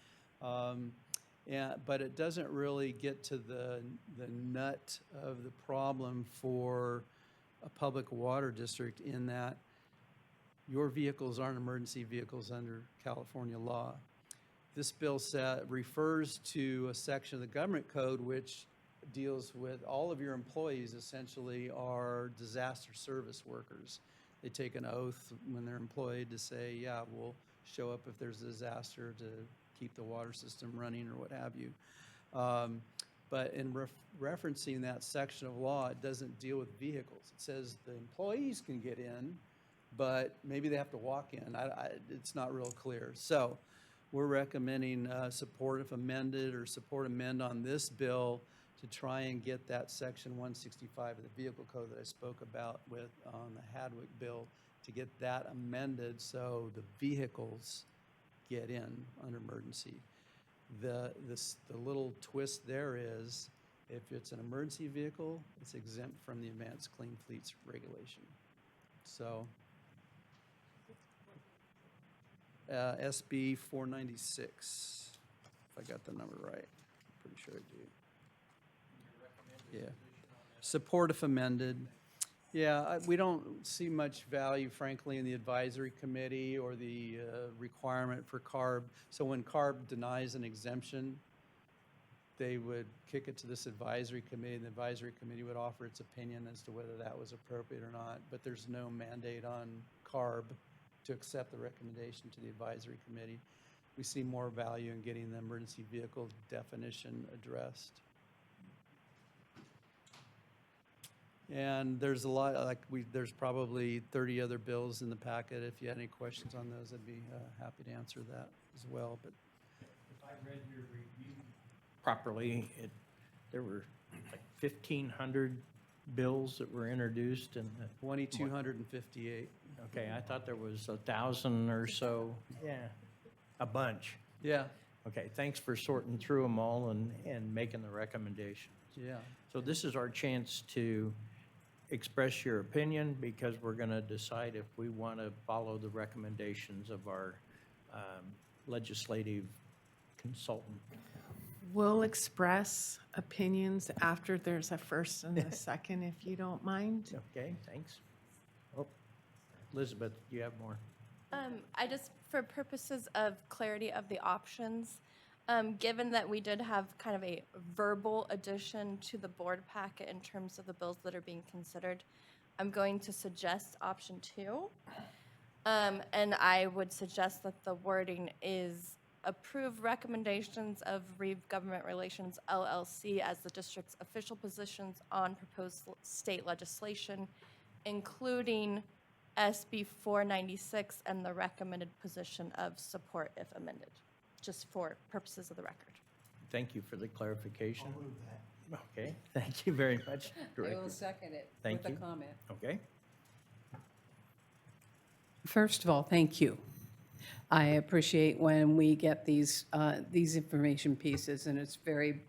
But it doesn't really get to the nut of the problem for a public water district in that your vehicles aren't emergency vehicles under California law. This bill refers to a section of the government code which deals with all of your employees essentially are disaster service workers. They take an oath when they're employed to say, yeah, we'll show up if there's a disaster to keep the water system running or what have you. But in referencing that section of law, it doesn't deal with vehicles. It says the employees can get in, but maybe they have to walk in. It's not real clear. So we're recommending support if amended or support amend on this bill to try and get that section 165 of the vehicle code that I spoke about with on the Hadwick bill to get that amended so the vehicles get in under emergency. The little twist there is if it's an emergency vehicle, it's exempt from the Advanced Clean Fleets regulation. So SB 496, if I got the number right. I'm pretty sure I do. Yeah. Support if amended. Yeah, we don't see much value, frankly, in the advisory committee or the requirement for CARB. So when CARB denies an exemption, they would kick it to this advisory committee, and the advisory committee would offer its opinion as to whether that was appropriate or not. But there's no mandate on CARB to accept the recommendation to the advisory committee. We see more value in getting the emergency vehicle definition addressed. And there's a lot, there's probably 30 other bills in the packet. If you had any questions on those, I'd be happy to answer that as well. But If I read your review properly, there were like 1,500 bills that were introduced and, 2,258. okay, I thought there was 1,000 or so. Yeah, a bunch. Yeah, Okay, thanks for sorting through them all and making the recommendations. yeah. So this is our chance to express your opinion because we're going to decide if we want to follow the recommendations of our legislative consultant. We'll express opinions after there's a first and a second, if you don't mind. Okay, thanks. Oh, Elizabeth, you have more? I just, for purposes of clarity of the options, given that we did have kind of a verbal addition to the board packet in terms of the bills that are being considered, I'm going to suggest option 2. And I would suggest that the wording is approve recommendations of Reeve Government Relations LLC as the district's official positions on proposed state legislation, including SB 496 and the recommended position of support if amended, just for purposes of the record. Thank you for the clarification. I'll move that. Okay, thank you very much, I Director. will second it Thank with a you. comment. Okay, First of all, thank you. I appreciate when we get these information pieces, and it's very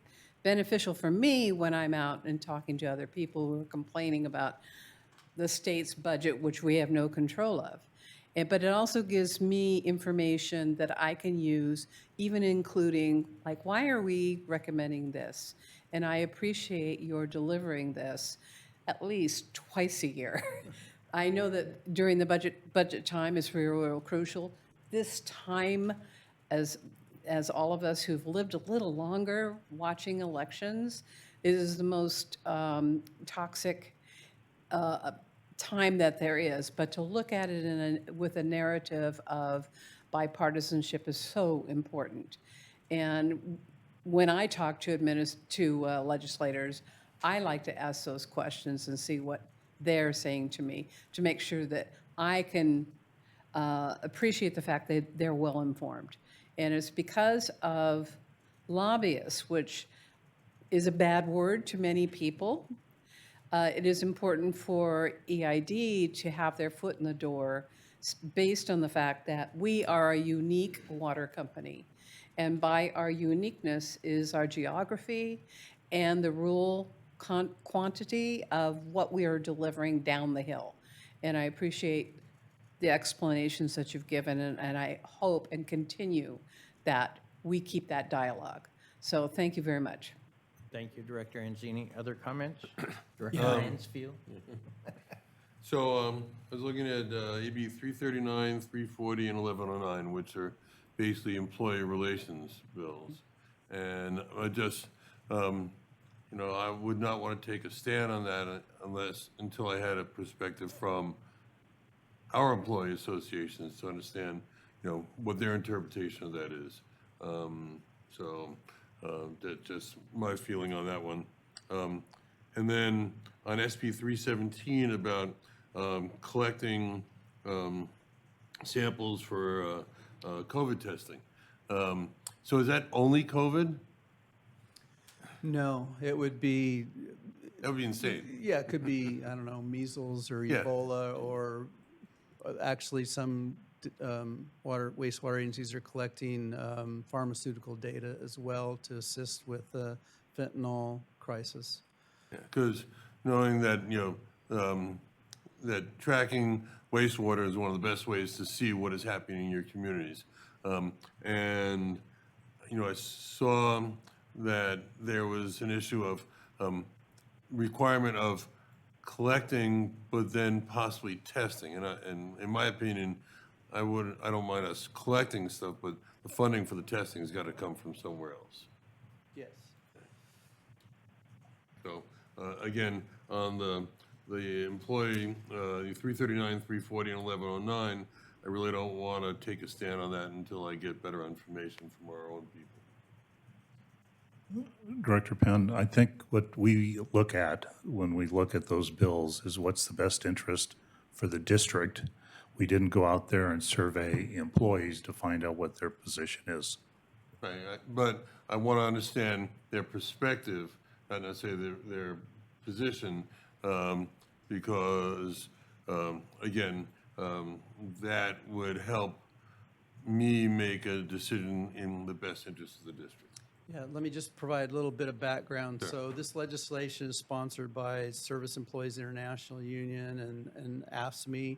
beneficial for me when I'm out and talking to other people who are complaining about the state's budget, which we have no control of. But it also gives me information that I can use, even including, like, why are we recommending this? And I appreciate your delivering this at least twice a year. I know that during the budget time is real crucial. This time, as all of us who've lived a little longer watching elections, is the most toxic time that there is. But to look at it with a narrative of bipartisanship is so important. And when I talk to legislators, I like to ask those questions and see what they're saying to me, to make sure that I can appreciate the fact that they're well-informed. And it's because of lobbyists, which is a bad word to many people. It is important for EID to have their foot in the door based on the fact that we are a unique water company. And by our uniqueness is our geography and the rural quantity of what we are delivering down the hill. And I appreciate the explanations that you've given, and I hope and continue that we keep that dialogue. So thank you very much. Thank you, Director Anzini. Other comments? Director Mansfield? So I was looking at AB 339, 340, and 1109, which are basically employee relations bills. And I just, I would not want to take a stand on that until I had a perspective from our employee associations to understand, what their interpretation of that is. That's just my feeling on that one. And then on SB 317 about collecting samples for COVID testing. So is that only COVID? No, it would be, That would be insane. yeah, it could be, I don't know, measles or Yeah. Ebola, or actually some wastewater agencies are collecting pharmaceutical data as well to assist with the fentanyl crisis. Because knowing that, that tracking wastewater is one of the best ways to see what is happening in your communities. And, I saw that there was an issue of requirement of collecting, but then possibly testing. And in my opinion, I don't mind us collecting stuff, but the funding for the testing has got to come from somewhere else. Yes. So, again, on the employee, 339, 340, and 1109, I really don't want to take a stand on that until I get better information from our own people. Director Penn, I think what we look at when we look at those bills is what's the best interest for the district. We didn't go out there and survey employees to find out what their position is. Right, but I want to understand their perspective, not necessarily their position, because, again, that would help me make a decision in the best interest of the district. Yeah, let me just provide a little bit of background. Sure. So this legislation is sponsored by Service Employees International Union and AFSCME.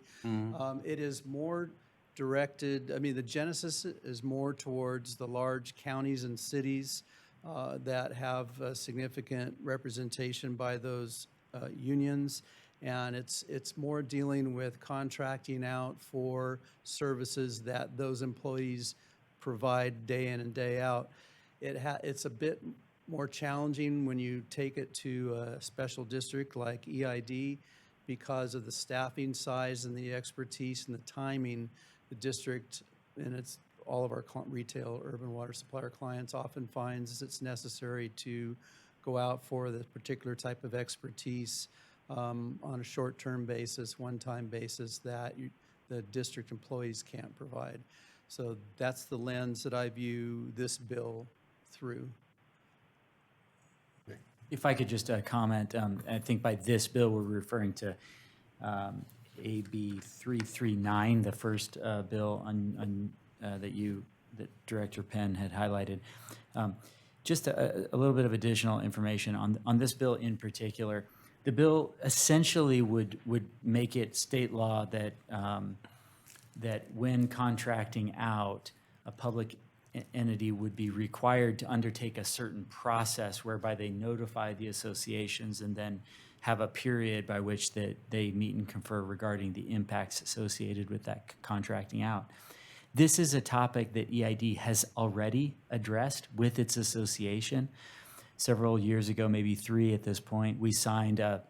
It is more directed, the genesis is more towards the large counties and cities that have significant representation by those unions. And it's more dealing with contracting out for services that those employees provide day in and day out. It's a bit more challenging when you take it to a special district like EID because of the staffing size and the expertise and the timing. The district, and it's all of our retail urban water supplier clients, often finds it's necessary to go out for the particular type of expertise on a short-term basis, one-time basis that the district employees can't provide. So that's the lens that I view this bill through. If I could just comment, I think by this bill, we're referring to AB 339, the first bill that Director Penn had highlighted. Just a little bit of additional information on this bill in particular. The bill essentially would make it state law that that when contracting out, a public entity would be required to undertake a certain process whereby they notify the associations and then have a period by which that they meet and confer regarding the impacts associated with that contracting out. This is a topic that EID has already addressed with its association. Several years ago, maybe 3 at this point, we signed a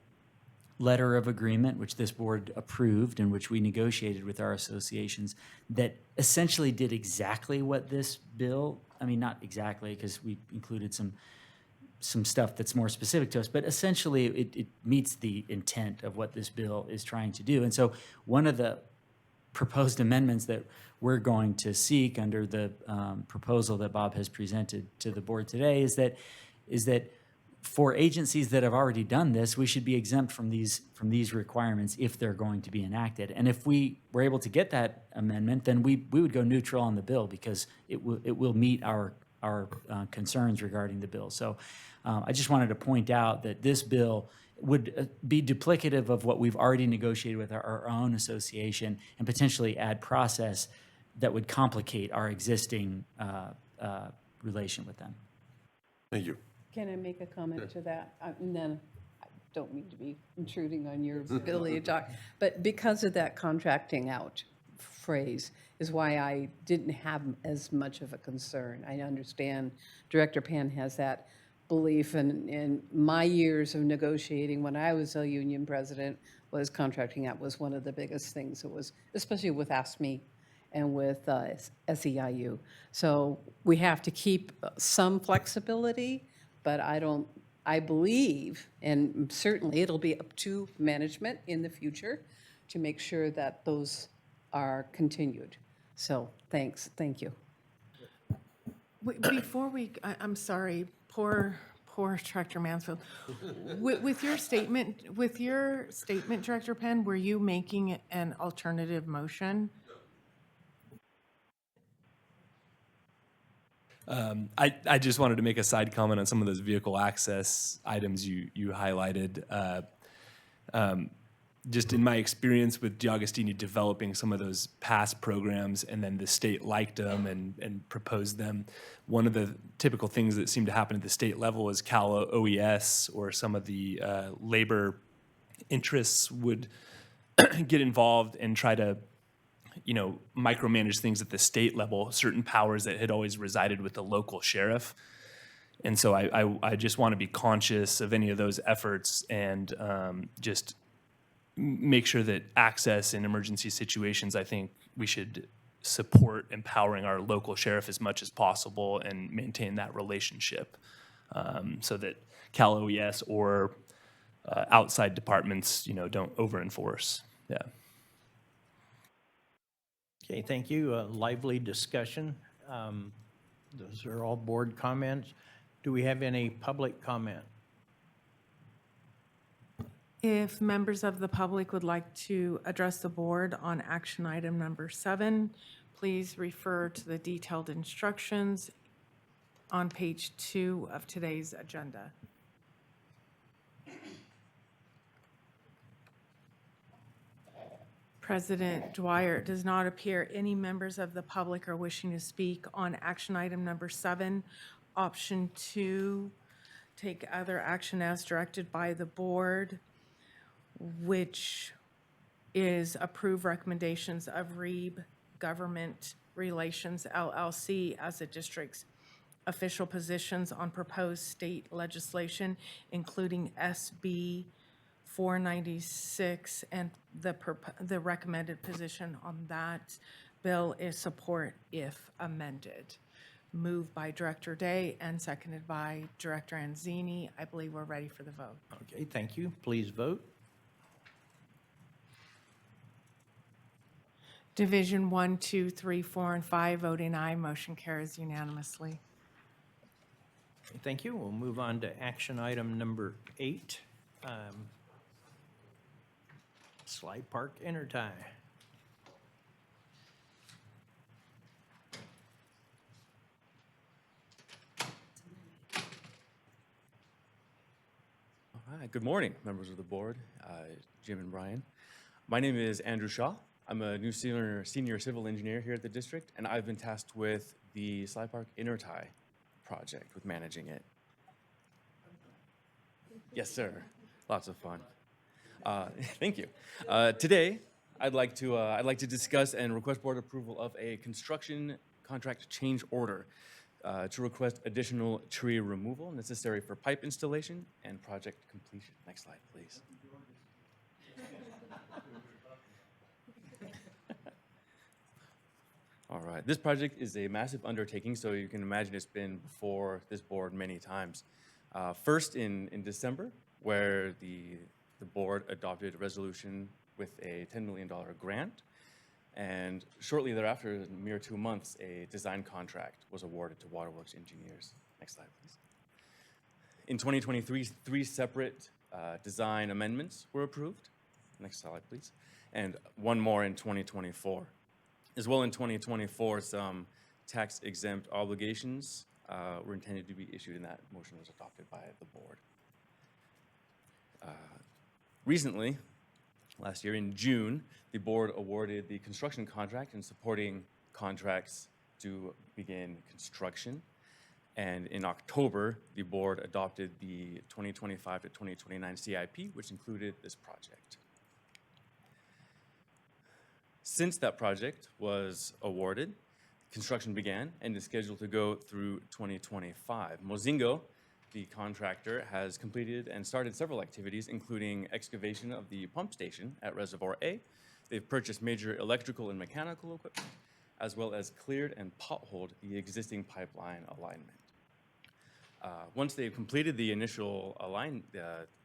letter of agreement, which this board approved and which we negotiated with our associations, that essentially did exactly what this bill, not exactly, because we included some some stuff that's more specific to us, but essentially it meets the intent of what this bill is trying to do. And so one of the proposed amendments that we're going to seek under the proposal that Bob has presented to the board today is that for agencies that have already done this, we should be exempt from these requirements if they're going to be enacted. And if we were able to get that amendment, then we would go neutral on the bill because it will meet our concerns regarding the bill. So I just wanted to point out that this bill would be duplicative of what we've already negotiated with our own association and potentially add process that would complicate our existing relation with them. Thank you. Can I make a comment to that? And then, I don't mean to be intruding on your ability to talk, but because of that contracting out phrase is why I didn't have as much of a concern. I understand Director Pan has that belief, and in my years of negotiating when I was a union president, was contracting out was one of the biggest things. It was, especially with ASME and with SEIU. So we have to keep some flexibility, but I believe, and certainly it'll be up to management in the future to make sure that those are continued. So thanks, thank you. Before I'm sorry, poor Director Mansfield. With your statement, Director Penn, were you making an alternative motion? I just wanted to make a side comment on some of those vehicle access items you highlighted. Just in my experience with Giagostini developing some of those past programs, and then the state liked them and proposed them, one of the typical things that seemed to happen at the state level is Cal OES or some of the labor interests would get involved and try to micromanage things at the state level, certain powers that had always resided with the local sheriff. And so I just want to be conscious of any of those efforts and just make sure that access in emergency situations, I think we should support empowering our local sheriff as much as possible and maintain that relationship so that Cal OES or outside departments, don't over-enforce. Yeah. Okay, thank you. A lively discussion. Those are all board comments. Do we have any public comment? If members of the public would like to address the board on action item number 7, please refer to the detailed instructions on page 2 of today's agenda. President Dwyer, it does not appear any members of the public are wishing to speak on action item number 7. Option 2, take other action as directed by the board, which is approve recommendations of REEB Government Relations LLC as the district's official positions on proposed state legislation, including SB 496, and the recommended position on that bill is support if amended. Moved by Director Day and seconded by Director Anzini. I believe we're ready for the vote. Okay, thank you. Please vote. Division 1, 2, 3, 4, and 5, voting aye. Motion carries unanimously. Okay, thank you. We'll move on to action item number 8. Slide Park Intertie. All right, good morning, members of the board, Jim and Brian. My name is Andrew Shaw. I'm a new senior civil engineer here at the district, and I've been tasked with the Slide Park Intertie project, with managing it. Yes, sir. Lots of fun. Thank you. Today, I'd like to discuss and request board approval of a construction contract change order to request additional tree removal necessary for pipe installation and project completion. Next slide, please. All right, this project is a massive undertaking, so you can imagine it's been before this board many times. First in December, where the board adopted a resolution with a $10 million grant. And shortly thereafter, in a mere 2 months, a design contract was awarded to Waterworks engineers. Next slide, please. In 2023, 3 separate design amendments were approved. Next slide, please. And 1 more in 2024. As well in 2024, some tax exempt obligations were intended to be issued, and that motion was adopted by the board. Recently, last year in June, the board awarded the construction contract and supporting contracts to begin construction. And in October, the board adopted the 2025 to 2029 CIP, which included this project. Since that project was awarded, construction began and is scheduled to go through 2025. Mozingo, the contractor, has completed and started several activities, including excavation of the pump station at Reservoir A. They've purchased major electrical and mechanical equipment, as well as cleared and potholed the existing pipeline alignment. Once they've completed the initial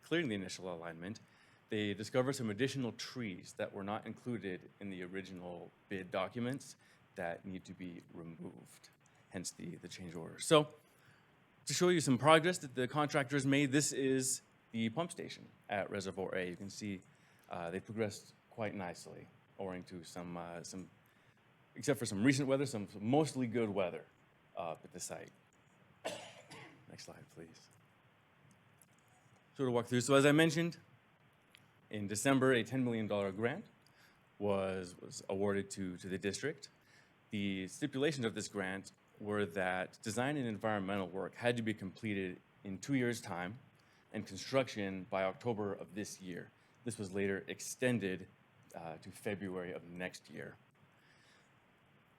clearing the initial alignment, they discovered some additional trees that were not included in the original bid documents that need to be removed, hence the change order. So, to show you some progress that the contractors made, this is the pump station at Reservoir A. You can see they progressed quite nicely, owing to some, except for some recent weather, some mostly good weather at the site. Next slide, please. So to walk through, so as I mentioned, in December, a $10 million grant was awarded to the district. The stipulations of this grant were that design and environmental work had to be completed in 2 years' time and construction by October of this year. This was later extended to February of next year.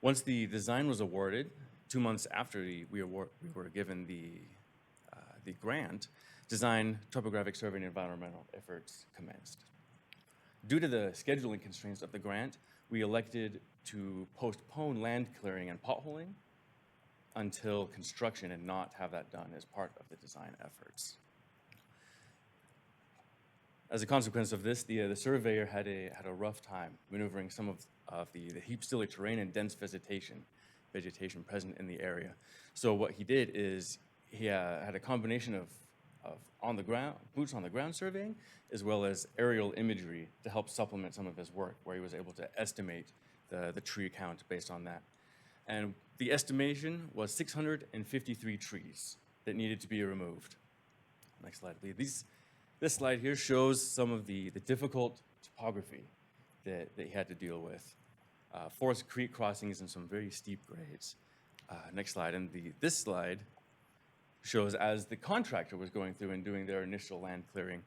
Once the design was awarded, 2 months after we were given the grant, design, topographic survey, and environmental efforts commenced. Due to the scheduling constraints of the grant, we elected to postpone land clearing and potholing until construction and not have that done as part of the design efforts. As a consequence of this, the surveyor had a rough time maneuvering some of the heap-stilly terrain and dense vegetation present in the area. So what he did is he had a combination of on the ground, boots on the ground surveying, as well as aerial imagery to help supplement some of his work, where he was able to estimate the tree count based on that. And the estimation was 653 trees that needed to be removed. Next slide, please. This slide here shows some of the difficult topography that he had to deal with. Forest creek crossings and some very steep grades. Next slide. And this slide shows as the contractor was going through and doing their initial land clearing,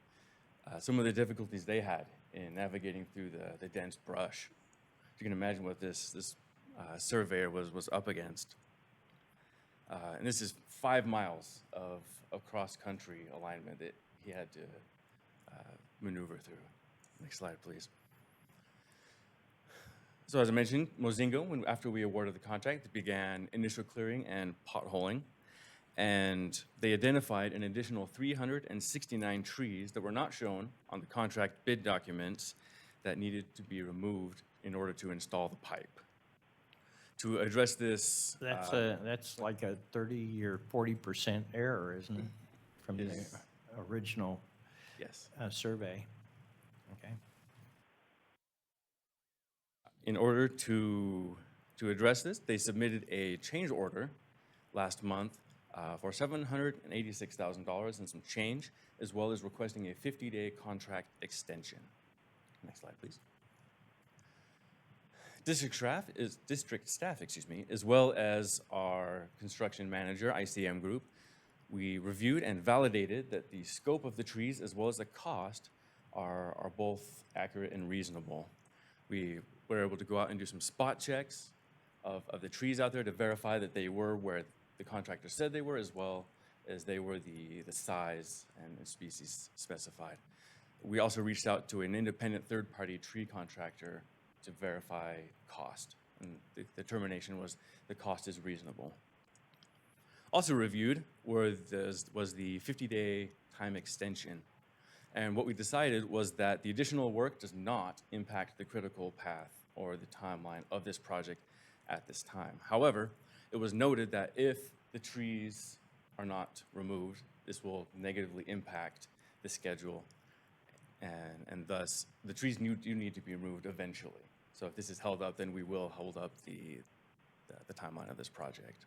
some of the difficulties they had in navigating through the dense brush. You can imagine what this surveyor was up against. And this is 5 miles of cross-country alignment that he had to maneuver through. Next slide, please. So as I mentioned, Mozingo, after we awarded the contract, they began initial clearing and potholing. And they identified an additional 369 trees that were not shown on the contract bid documents that needed to be removed in order to install the pipe. To address this, That's like a 30 or 40% error, isn't it, from the original yes. survey? Okay. In order to address this, they submitted a change order last month for $786,000 and some change, as well as requesting a 50-day contract extension. Next slide, please. District staff, as well as our construction manager, ICM Group, we reviewed and validated that the scope of the trees as well as the cost are both accurate and reasonable. We were able to go out and do some spot checks of the trees out there to verify that they were where the contractor said they were, as well as they were the size and species specified. We also reached out to an independent third-party tree contractor to verify cost, and the determination was the cost is reasonable. Also reviewed was the 50-day time extension. And what we decided was that the additional work does not impact the critical path or the timeline of this project at this time. However, it was noted that if the trees are not removed, this will negatively impact the schedule, and thus the trees do need to be removed eventually. So if this is held up, then we will hold up the timeline of this project.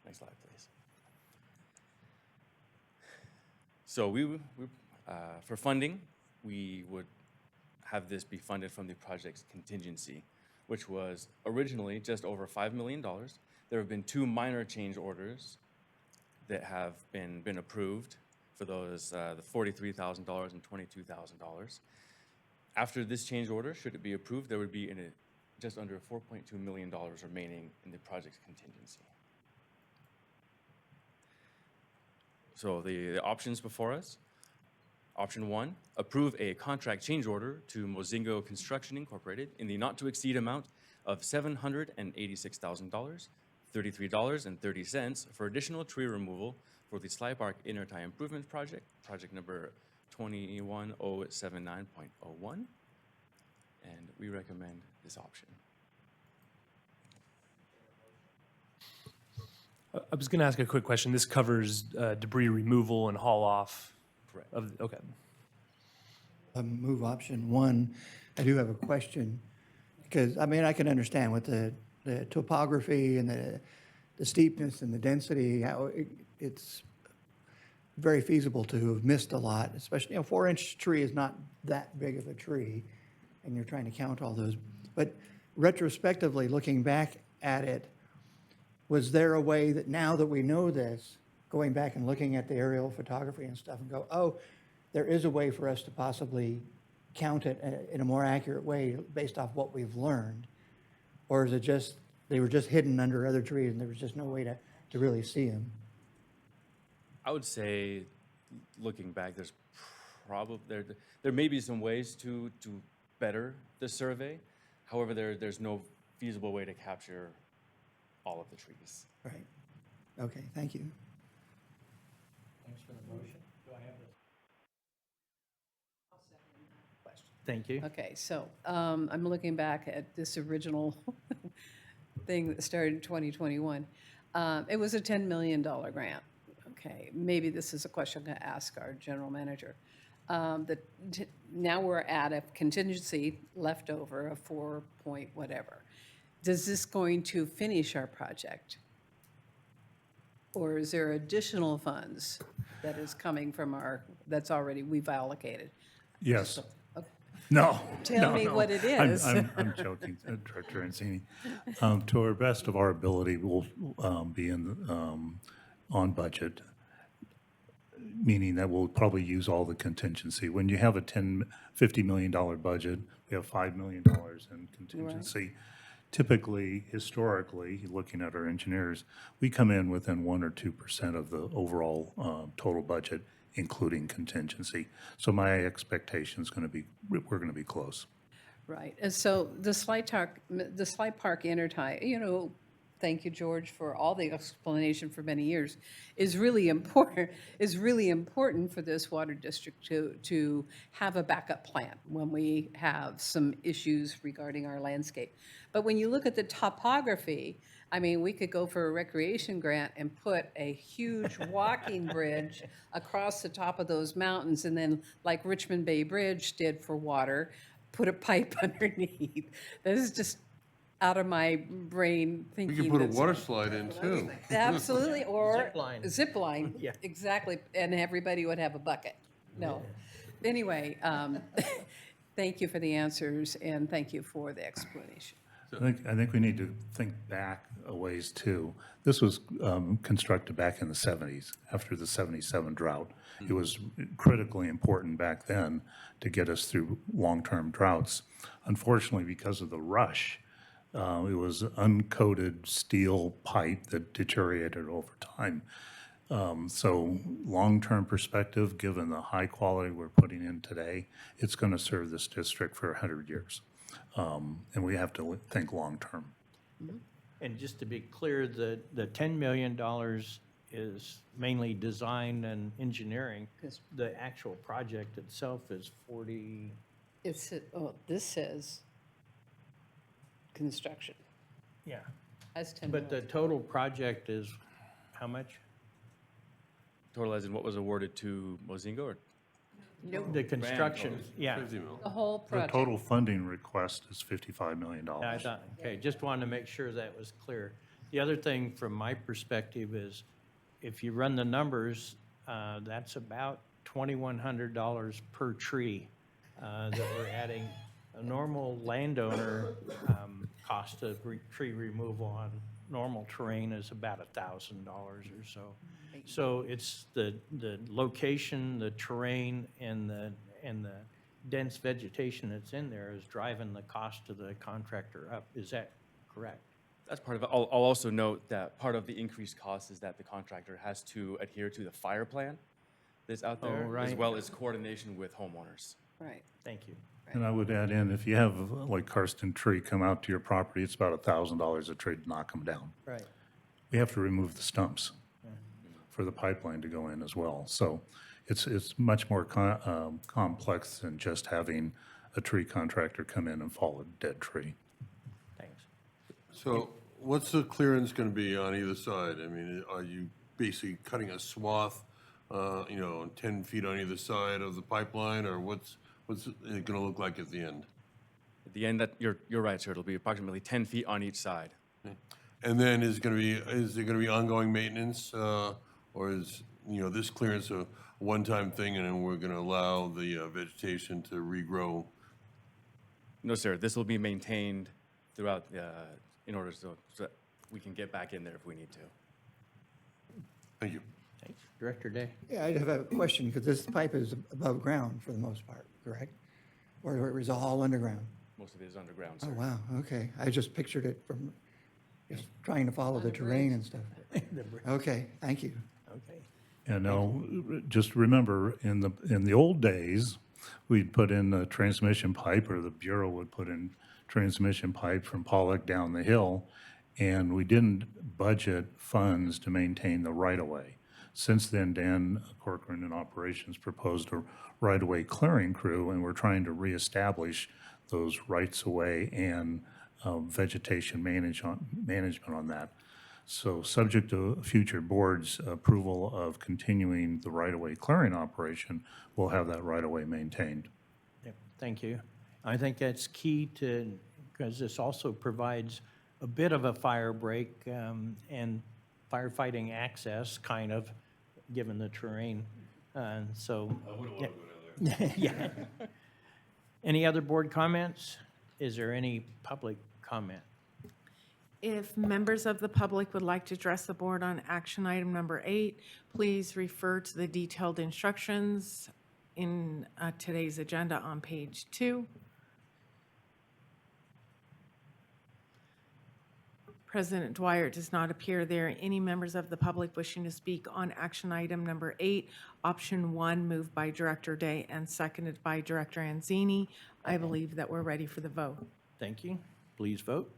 Next slide, please. So for funding, we would have this be funded from the project's contingency, which was originally just over $5 million. There have been 2 minor change orders that have been approved for those, the $43,000 and $22,000. After this change order, should it be approved, there would be just under $4.2 million remaining in the project's contingency. So the options before us. Option 1, approve a contract change order to Mozingo Construction Incorporated in the not-to-exceed amount of $786,000, $33.30 for additional tree removal for the Sly Park Inner Tie Improvement Project, project number 21079.01, and we recommend this option. I was going to ask a quick question. This covers debris removal and haul off. Correct. Okay. Move option 1. I do have a question, because, I mean, I can understand with the topography and the steepness and the density, how it's very feasible to have missed a lot, especially, 4-inch tree is not that big of a tree, and you're trying to count all those. But retrospectively, looking back at it, was there a way that now that we know this, going back and looking at the aerial photography and stuff and go, oh, there is a way for us to possibly count it in a more accurate way based off what we've learned? Or is it just, they were just hidden under other trees and there was just no way to really see them? I would say, looking back, there's probably, there may be some ways to better the survey. However, there's no feasible way to capture all of the trees. Right. Okay, thank you. Thanks for the motion. Do I have this? Thank you. Okay, so I'm looking back at this original thing that started in 2021. It was a $10 million grant. Okay, maybe this is a question I'm going to ask our general manager. Now we're at a contingency leftover of 4 point whatever. Is this going to finish our project? Or is there additional funds that is coming from that's already, we've allocated? Yes. Okay. No. Tell no, me no. what it is. I'm joking, Director Ancini. To our best of our ability, we'll be on budget, meaning that we'll probably use all the contingency. When you have a $50 million budget, we have $5 million in contingency. Typically, historically, looking at our engineers, we come in within 1 or 2% of the overall total budget, including contingency. So my expectation is going to be, we're going to be close. Right, and so the Sly Park intertie, thank you, George, for all the explanation for many years, is really important for this water district to have a backup plan when we have some issues regarding our landscape. But when you look at the topography, I mean, we could go for a recreation grant and put a huge walking bridge across the top of those mountains, and then, like Richmond Bay Bridge did for water, put a pipe underneath. That is just out of my brain We thinking. could put a that's- water slide in too. Absolutely, or. Zip line. Zip line, Yeah. exactly, and everybody would have a bucket. No. Anyway, thank you for the answers, and thank you for the explanation. I think we need to think back a ways too. This was constructed back in the 70s, after the 77 drought. It was critically important back then to get us through long-term droughts. Unfortunately, because of the rush, it was uncoated steel pipe that deteriorated over time. So long-term perspective, given the high quality we're putting in today, it's going to serve this district for 100 years. And we have to think long-term. And just to be clear, the $10 million is mainly design and engineering. Yes. The actual project itself is 40, It's, oh, this says construction. yeah. That's 10 But the million. total project is how much? Total as in what was awarded to Mozingo or? The construction, yeah. 50 mil. The whole The project. total funding request is $55 million. I thought, okay, just wanted to make sure that was clear. The other thing from my perspective is, if you run the numbers, that's about $2,100 per tree that we're adding. A normal landowner cost of tree removal on normal terrain is about $1,000 or so. So it's the location, the terrain, and the dense vegetation that's in there is driving the cost of the contractor up. Is that correct? That's part of it. I'll also note that part of the increased cost is that the contractor has to adhere to the fire plan that's out there, as right. well as coordination with homeowners. Right. Thank you. And I would add in, if you have like Karsten tree come out to your property, it's about $1,000 a tree to knock them down. Right. We have to remove the stumps for the pipeline to go in as well. So it's much more complex than just having a tree contractor come in and fall a dead tree. Thanks. So what's the clearance going to be on either side? I mean, are you basically cutting a swath, 10 feet on either side of the pipeline, or what's it going to look like at the end? At the end, that you're right, sir. It'll be approximately 10 feet on each side. And then is there going to be ongoing maintenance, or is, this clearance a one-time thing, and then we're going to allow the vegetation to regrow? No, sir. This will be maintained throughout, in order so that we can get back in there if we need to. Thank you. Thanks. Director Day? Yeah, I have a question, because this pipe is above ground for the most part, correct? Or it was all underground? Most of it is underground, Oh, sir. wow, okay. I just pictured it from just trying to follow the terrain and stuff. Okay, thank you. Okay. And now, just remember, in the old days, we'd put in a transmission pipe, or the Bureau would put in transmission pipe from Pollock down the hill, and we didn't budget funds to maintain the right-of-way. Since then, Dan Corcoran in Operations proposed a right-of-way clearing crew, and we're trying to reestablish those rights-of-way and vegetation management on that. So subject to future board's approval of continuing the right-of-way clearing operation, we'll have that right-of-way maintained. Yep, thank you. I think that's key to, because this also provides a bit of a fire break and firefighting access, kind of, given the terrain. So. I wouldn't want to go down there. Yeah. Any other board comments? Is there any public comment? If members of the public would like to address the board on action item number 8, please refer to the detailed instructions in today's agenda on page 2. President Dwyer does not appear there. Any members of the public wishing to speak on action item number 8, option 1, moved by Director Day and seconded by Director Anzini. I believe that we're ready for the vote. Thank you. Please vote.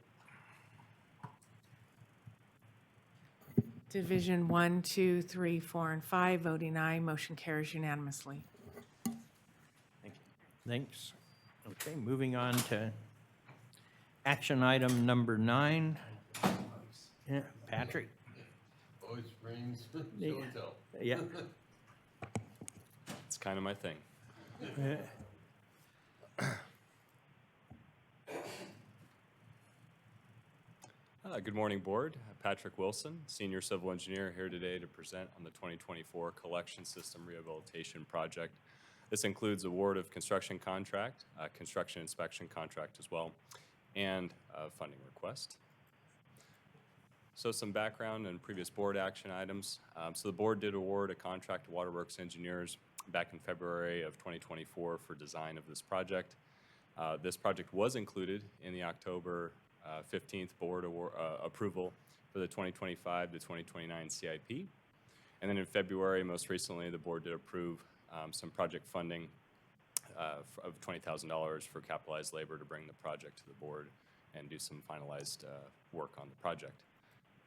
Division 1, 2, 3, 4, and 5, voting aye. Motion carries unanimously. Thanks. Okay, moving on to action item number 9. Yeah, Patrick? Always rains, show and tell. Yeah. It's kind of my thing. Good morning, Board. Patrick Wilson, Senior Civil Engineer, here today to present on the 2024 Collection System Rehabilitation Project. This includes award of construction contract, construction inspection contract as well, and a funding request. So some background and previous board action items. So the board did award a contract to Waterworks Engineers back in February of 2024 for design of this project. This project was included in the October 15th board approval for the 2025 to 2029 CIP. And then in February, most recently, the board did approve some project funding of $20,000 for capitalized labor to bring the project to the board and do some finalized work on the project.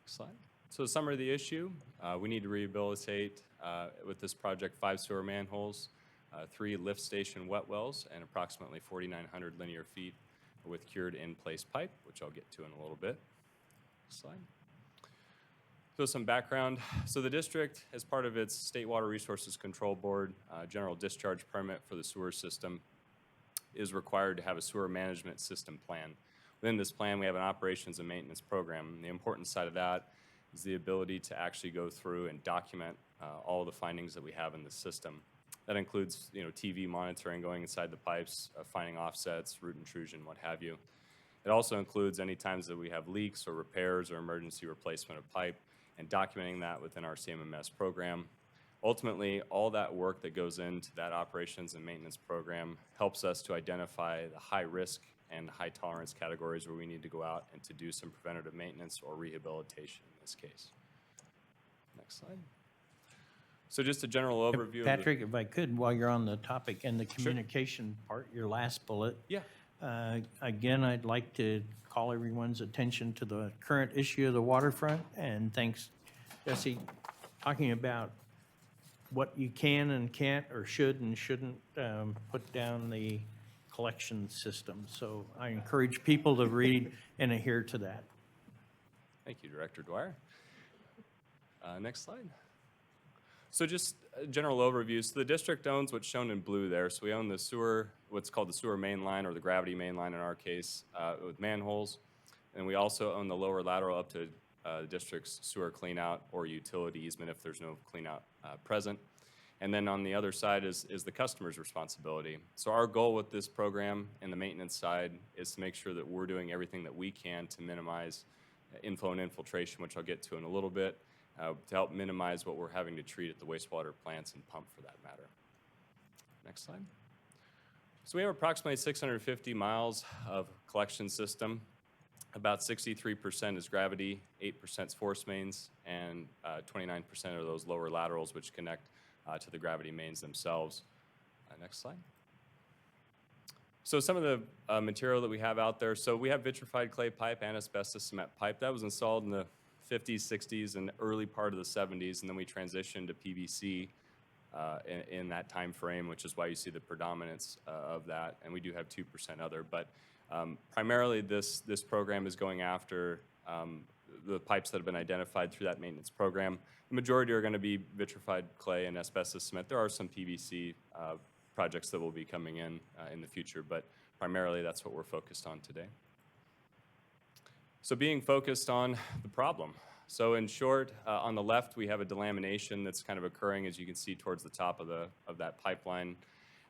Next slide. So summary of the issue, we need to rehabilitate with this project 5 sewer manholes, 3 lift station wet wells, and approximately 4,900 linear feet with cured in-place pipe, which I'll get to in a little bit. Next slide. So some background. So the district, as part of its State Water Resources Control Board general discharge permit for the sewer system, is required to have a sewer management system plan. Within this plan, we have an operations and maintenance program. And the important side of that is the ability to actually go through and document all the findings that we have in the system. That includes, TV monitoring, going inside the pipes, finding offsets, root intrusion, what have you. It also includes any times that we have leaks or repairs or emergency replacement of pipe, and documenting that within our CMMS program. Ultimately, all that work that goes into that operations and maintenance program helps us to identify the high risk and high tolerance categories where we need to go out and to do some preventative maintenance or rehabilitation in this case. Next slide. So just a general overview of the- Patrick, if I could, while you're on the topic and the communication part, your last bullet. Yeah. Again, I'd like to call everyone's attention to the current issue of the waterfront, and thanks, Jesse, talking about what you can and can't or should and shouldn't put down the collection system. So I encourage people to read and adhere to that. Thank you, Director Dwyer. Next slide. So just a general overview. So the district owns what's shown in blue there. So we own the sewer, what's called the sewer main line, or the gravity main line in our case, with manholes. And we also own the lower lateral up to the district's sewer cleanout or utility easement if there's no cleanout present. And then on the other side is the customer's responsibility. So our goal with this program and the maintenance side is to make sure that we're doing everything that we can to minimize inflow and infiltration, which I'll get to in a little bit, to help minimize what we're having to treat at the wastewater plants and pump for that matter. Next slide. So we have approximately 650 miles of collection system. About 63% is gravity, 8% is force mains, and 29% are those lower laterals which connect to the gravity mains themselves. Next slide. So some of the material that we have out there, so we have vitrified clay pipe and asbestos cement pipe. That was installed in the 50s, 60s, and early part of the 70s, and then we transitioned to PVC in that time frame, which is why you see the predominance of that, and we do have 2% other. But primarily this program is going after the pipes that have been identified through that maintenance program. The majority are going to be vitrified clay and asbestos cement. There are some PVC projects that will be coming in the future, but primarily that's what we're focused on today. So being focused on the problem. So in short, on the left, we have a delamination that's kind of occurring, as you can see, towards the top of that pipeline.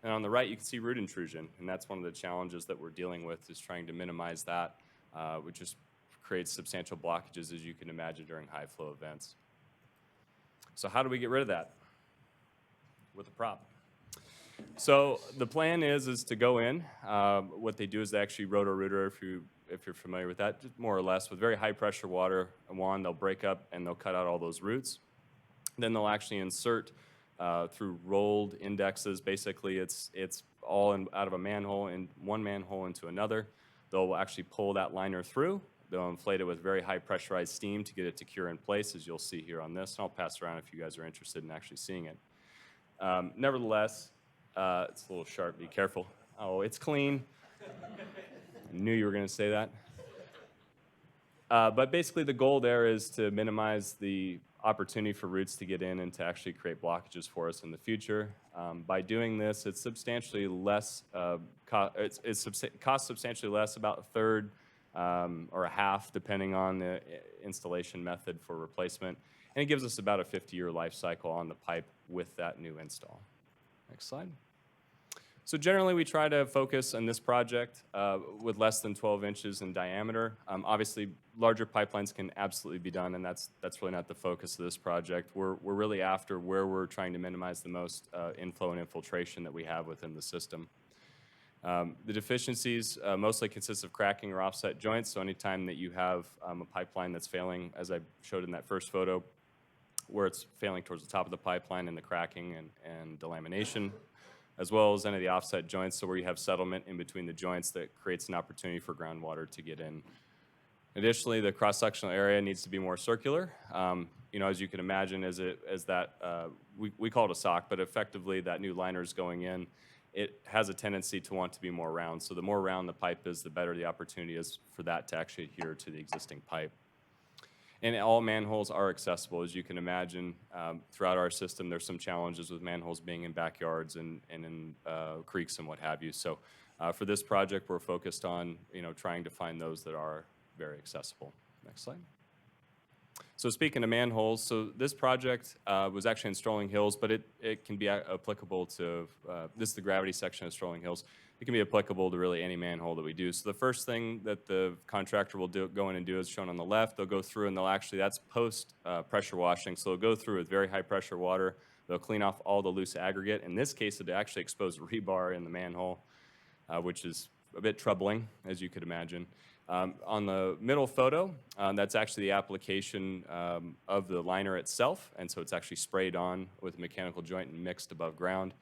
And on the right, you can see root intrusion, and that's one of the challenges that we're dealing with, is trying to minimize that, which just creates substantial blockages, as you can imagine, during high flow events. So how do we get rid of that? With a prop. So the plan is to go in. What they do is they actually roto-rooter, if you're familiar with that, more or less, with very high pressure water and wand, they'll break up and they'll cut out all those roots. Then they'll actually insert through rolled indexes. Basically, it's all out of a manhole, in one manhole into another. They'll actually pull that liner through. They'll inflate it with very high pressurized steam to get it to cure in place, as you'll see here on this. And I'll pass around if you guys are interested in actually seeing it. Nevertheless, it's a little sharp, be careful. Oh, it's clean. I knew you were going to say that. But basically the goal there is to minimize the opportunity for roots to get in and to actually create blockages for us in the future. By doing this, it's substantially less, costs substantially less, about a third or a half, depending on the installation method for replacement. And it gives us about a 50-year life cycle on the pipe with that new install. Next slide. So generally, we try to focus on this project with less than 12 inches in diameter. Obviously, larger pipelines can absolutely be done, and that's really not the focus of this project. We're really after where we're trying to minimize the most inflow and infiltration that we have within the system. The deficiencies mostly consist of cracking or offset joints, so anytime that you have a pipeline that's failing, as I showed in that first photo, where it's failing towards the top of the pipeline and the cracking and delamination, as well as any of the offset joints, so where you have settlement in between the joints that creates an opportunity for groundwater to get in. Additionally, the cross-sectional area needs to be more circular. You know, as you can imagine, we call it a sock, but effectively that new liner is going in. It has a tendency to want to be more round. So the more round the pipe is, the better the opportunity is for that to actually adhere to the existing pipe. And all manholes are accessible. As you can imagine, throughout our system, there's some challenges with manholes being in backyards and in creeks and what have you. So for this project, we're focused on, you know, trying to find those that are very accessible. Next slide. So speaking of manholes, so this project was actually in Strolling Hills, but it can be applicable to, this is the gravity section of Strolling Hills. It can be applicable to really any manhole that we do. So the first thing that the contractor will go in and do is shown on the left. They'll go through and that's post pressure washing. So they'll go through with very high pressure water. They'll clean off all the loose aggregate. In this case, it actually exposed rebar in the manhole, which is a bit troubling, as you could imagine. On the middle photo, that's actually the application of the liner itself, and so it's actually sprayed on with a mechanical joint and mixed above ground.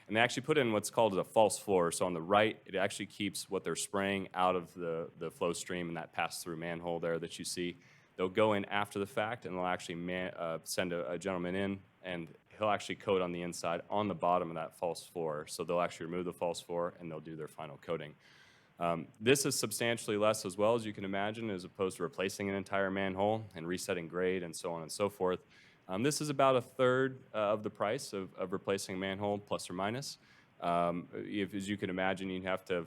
And they actually put in what's called a false floor. So on the right, it actually keeps what they're spraying out of the flow stream and that pass-through manhole there that you see. They'll go in after the fact, and they'll actually send a gentleman in, and he'll actually coat on the inside on the bottom of that false floor. So they'll actually remove the false floor, and they'll do their final coating. This is substantially less as well, as you can imagine, as opposed to replacing an entire manhole and resetting grade and so on and so forth. This is about a third of the price of replacing a manhole, plus or minus. As you can imagine, you'd have to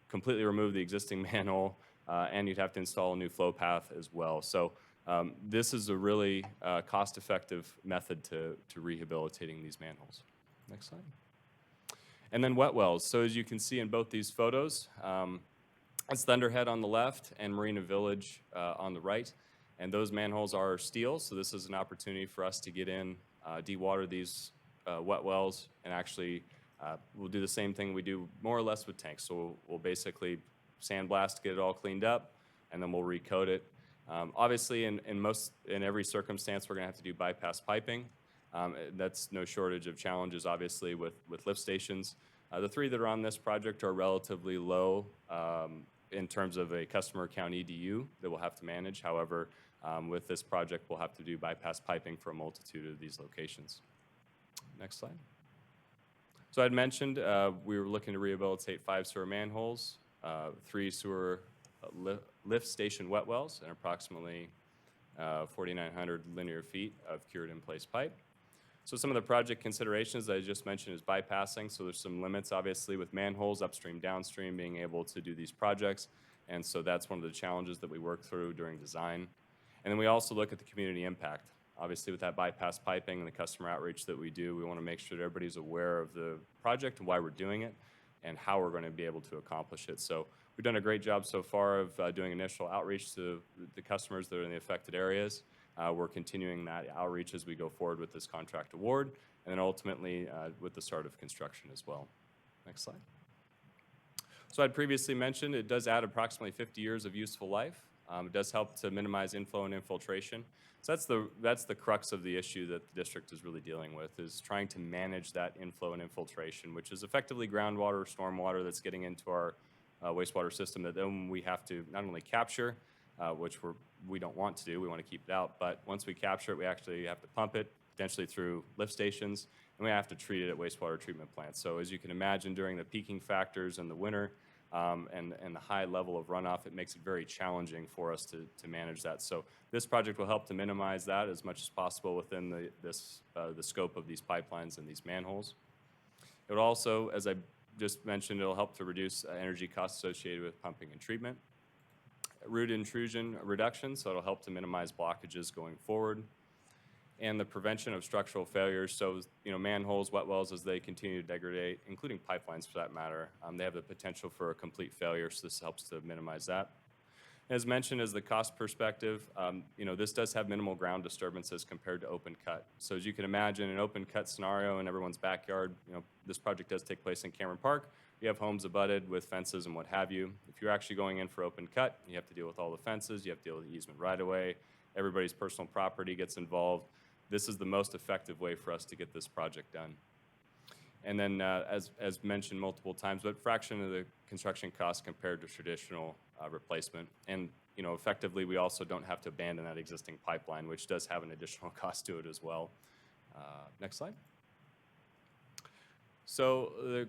completely remove the existing manhole, and you'd have to install a new flow path as well. So this is a really cost-effective method to rehabilitating these manholes. Next slide. And then wet wells. So as you can see in both these photos, it's Thunderhead on the left and Marina Village on the right. And those manholes are steel, so this is an opportunity for us to get in, dewater these wet wells, and actually we'll do the same thing we do more or less with tanks. So we'll basically sandblast, get it all cleaned up, and then we'll recoat it. Obviously, in every circumstance, we're gonna have to do bypass piping. That's no shortage of challenges, obviously, with lift stations. The three that are on this project are relatively low in terms of a customer account EDU that we'll have to manage. However, with this project, we'll have to do bypass piping for a multitude of these locations. Next slide. So I'd mentioned we were looking to rehabilitate 5 sewer manholes, 3 sewer lift station wet wells, and approximately 4,900 linear feet of cured in-place pipe. So some of the project considerations that I just mentioned is bypassing. So there's some limits, obviously, with manholes, upstream, downstream, being able to do these projects. And so that's one of the challenges that we work through during design. And then we also look at the community impact. Obviously, with that bypass piping and the customer outreach that we do, we want to make sure that everybody's aware of the project and why we're doing it and how we're going to be able to accomplish it. So we've done a great job so far of doing initial outreach to the customers that are in the affected areas. We're continuing that outreach as we go forward with this contract award, and then ultimately with the start of construction as well. Next slide. So I'd previously mentioned it does add approximately 50 years of useful life. It does help to minimize inflow and infiltration. So that's the crux of the issue that the district is really dealing with, is trying to manage that inflow and infiltration, which is effectively groundwater, stormwater that's getting into our wastewater system that then we have to not only capture, which we don't want to do, we want to keep it out, but once we capture it, we actually have to pump it, potentially through lift stations, and we have to treat it at wastewater treatment plants. So as you can imagine, during the peaking factors in the winter and the high level of runoff, it makes it very challenging for us to manage that. So this project will help to minimize that as much as possible within the scope of these pipelines and these manholes. It would also, as I just mentioned, it'll help to reduce energy costs associated with pumping and treatment. Root intrusion reduction, so it'll help to minimize blockages going forward. And the prevention of structural failures, so manholes, wet wells, as they continue to degrade, including pipelines for that matter, they have the potential for a complete failure, so this helps to minimize that. As mentioned, as the cost perspective, this does have minimal ground disturbances compared to open cut. So as you can imagine, an open cut scenario in everyone's backyard, this project does take place in Cameron Park. You have homes abutted with fences and what have you. If you're actually going in for open cut, you have to deal with all the fences, you have to deal with the easement right away, everybody's personal property gets involved. This is the most effective way for us to get this project done. And then, as mentioned multiple times, what fraction of the construction cost compared to traditional replacement? And effectively, we also don't have to abandon that existing pipeline, which does have an additional cost to it as well. Next slide. So the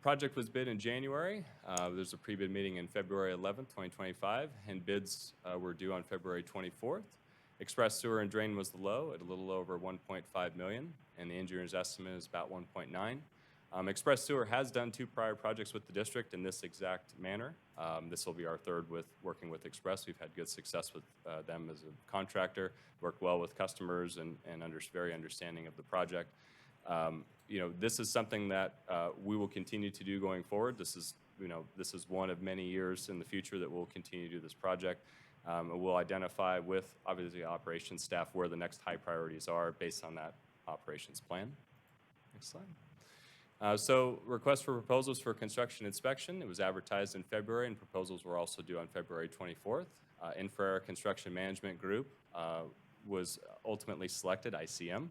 project was bid in January. There's a pre-bid meeting in February 11th, 2025, and bids were due on February 24th. Express Sewer and Drain was the low at a little over 1.5 million, and the engineer's estimate is about 1.9. Express Sewer has done 2 prior projects with the district in this exact manner. This will be our third with working with Express. We've had good success with them as a contractor, worked well with customers, and very understanding of the project. This is something that we will continue to do going forward. This is one of many years in the future that we'll continue to do this project. We'll identify with, obviously, operations staff where the next high priorities are based on that operations plan. Next slide. So request for proposals for construction inspection. It was advertised in February, and proposals were also due on February 24th. Infrared Construction Management Group was ultimately selected, ICM.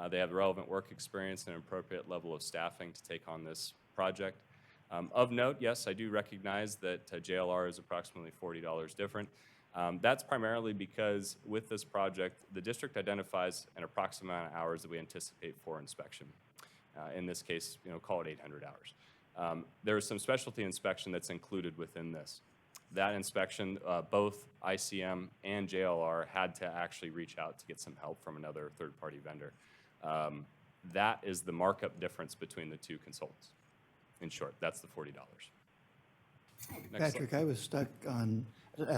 They have relevant work experience and an appropriate level of staffing to take on this project. Of note, yes, I do recognize that JLR is approximately $40 different. That's primarily because with this project, the district identifies an approximate amount of hours that we anticipate for inspection. In this case, call it 800 hours. There is some specialty inspection that's included within this. That inspection, both ICM and JLR had to actually reach out to get some help from another third-party vendor. That is the markup difference between the 2 consultants. In short, that's the $40. Next Patrick, I was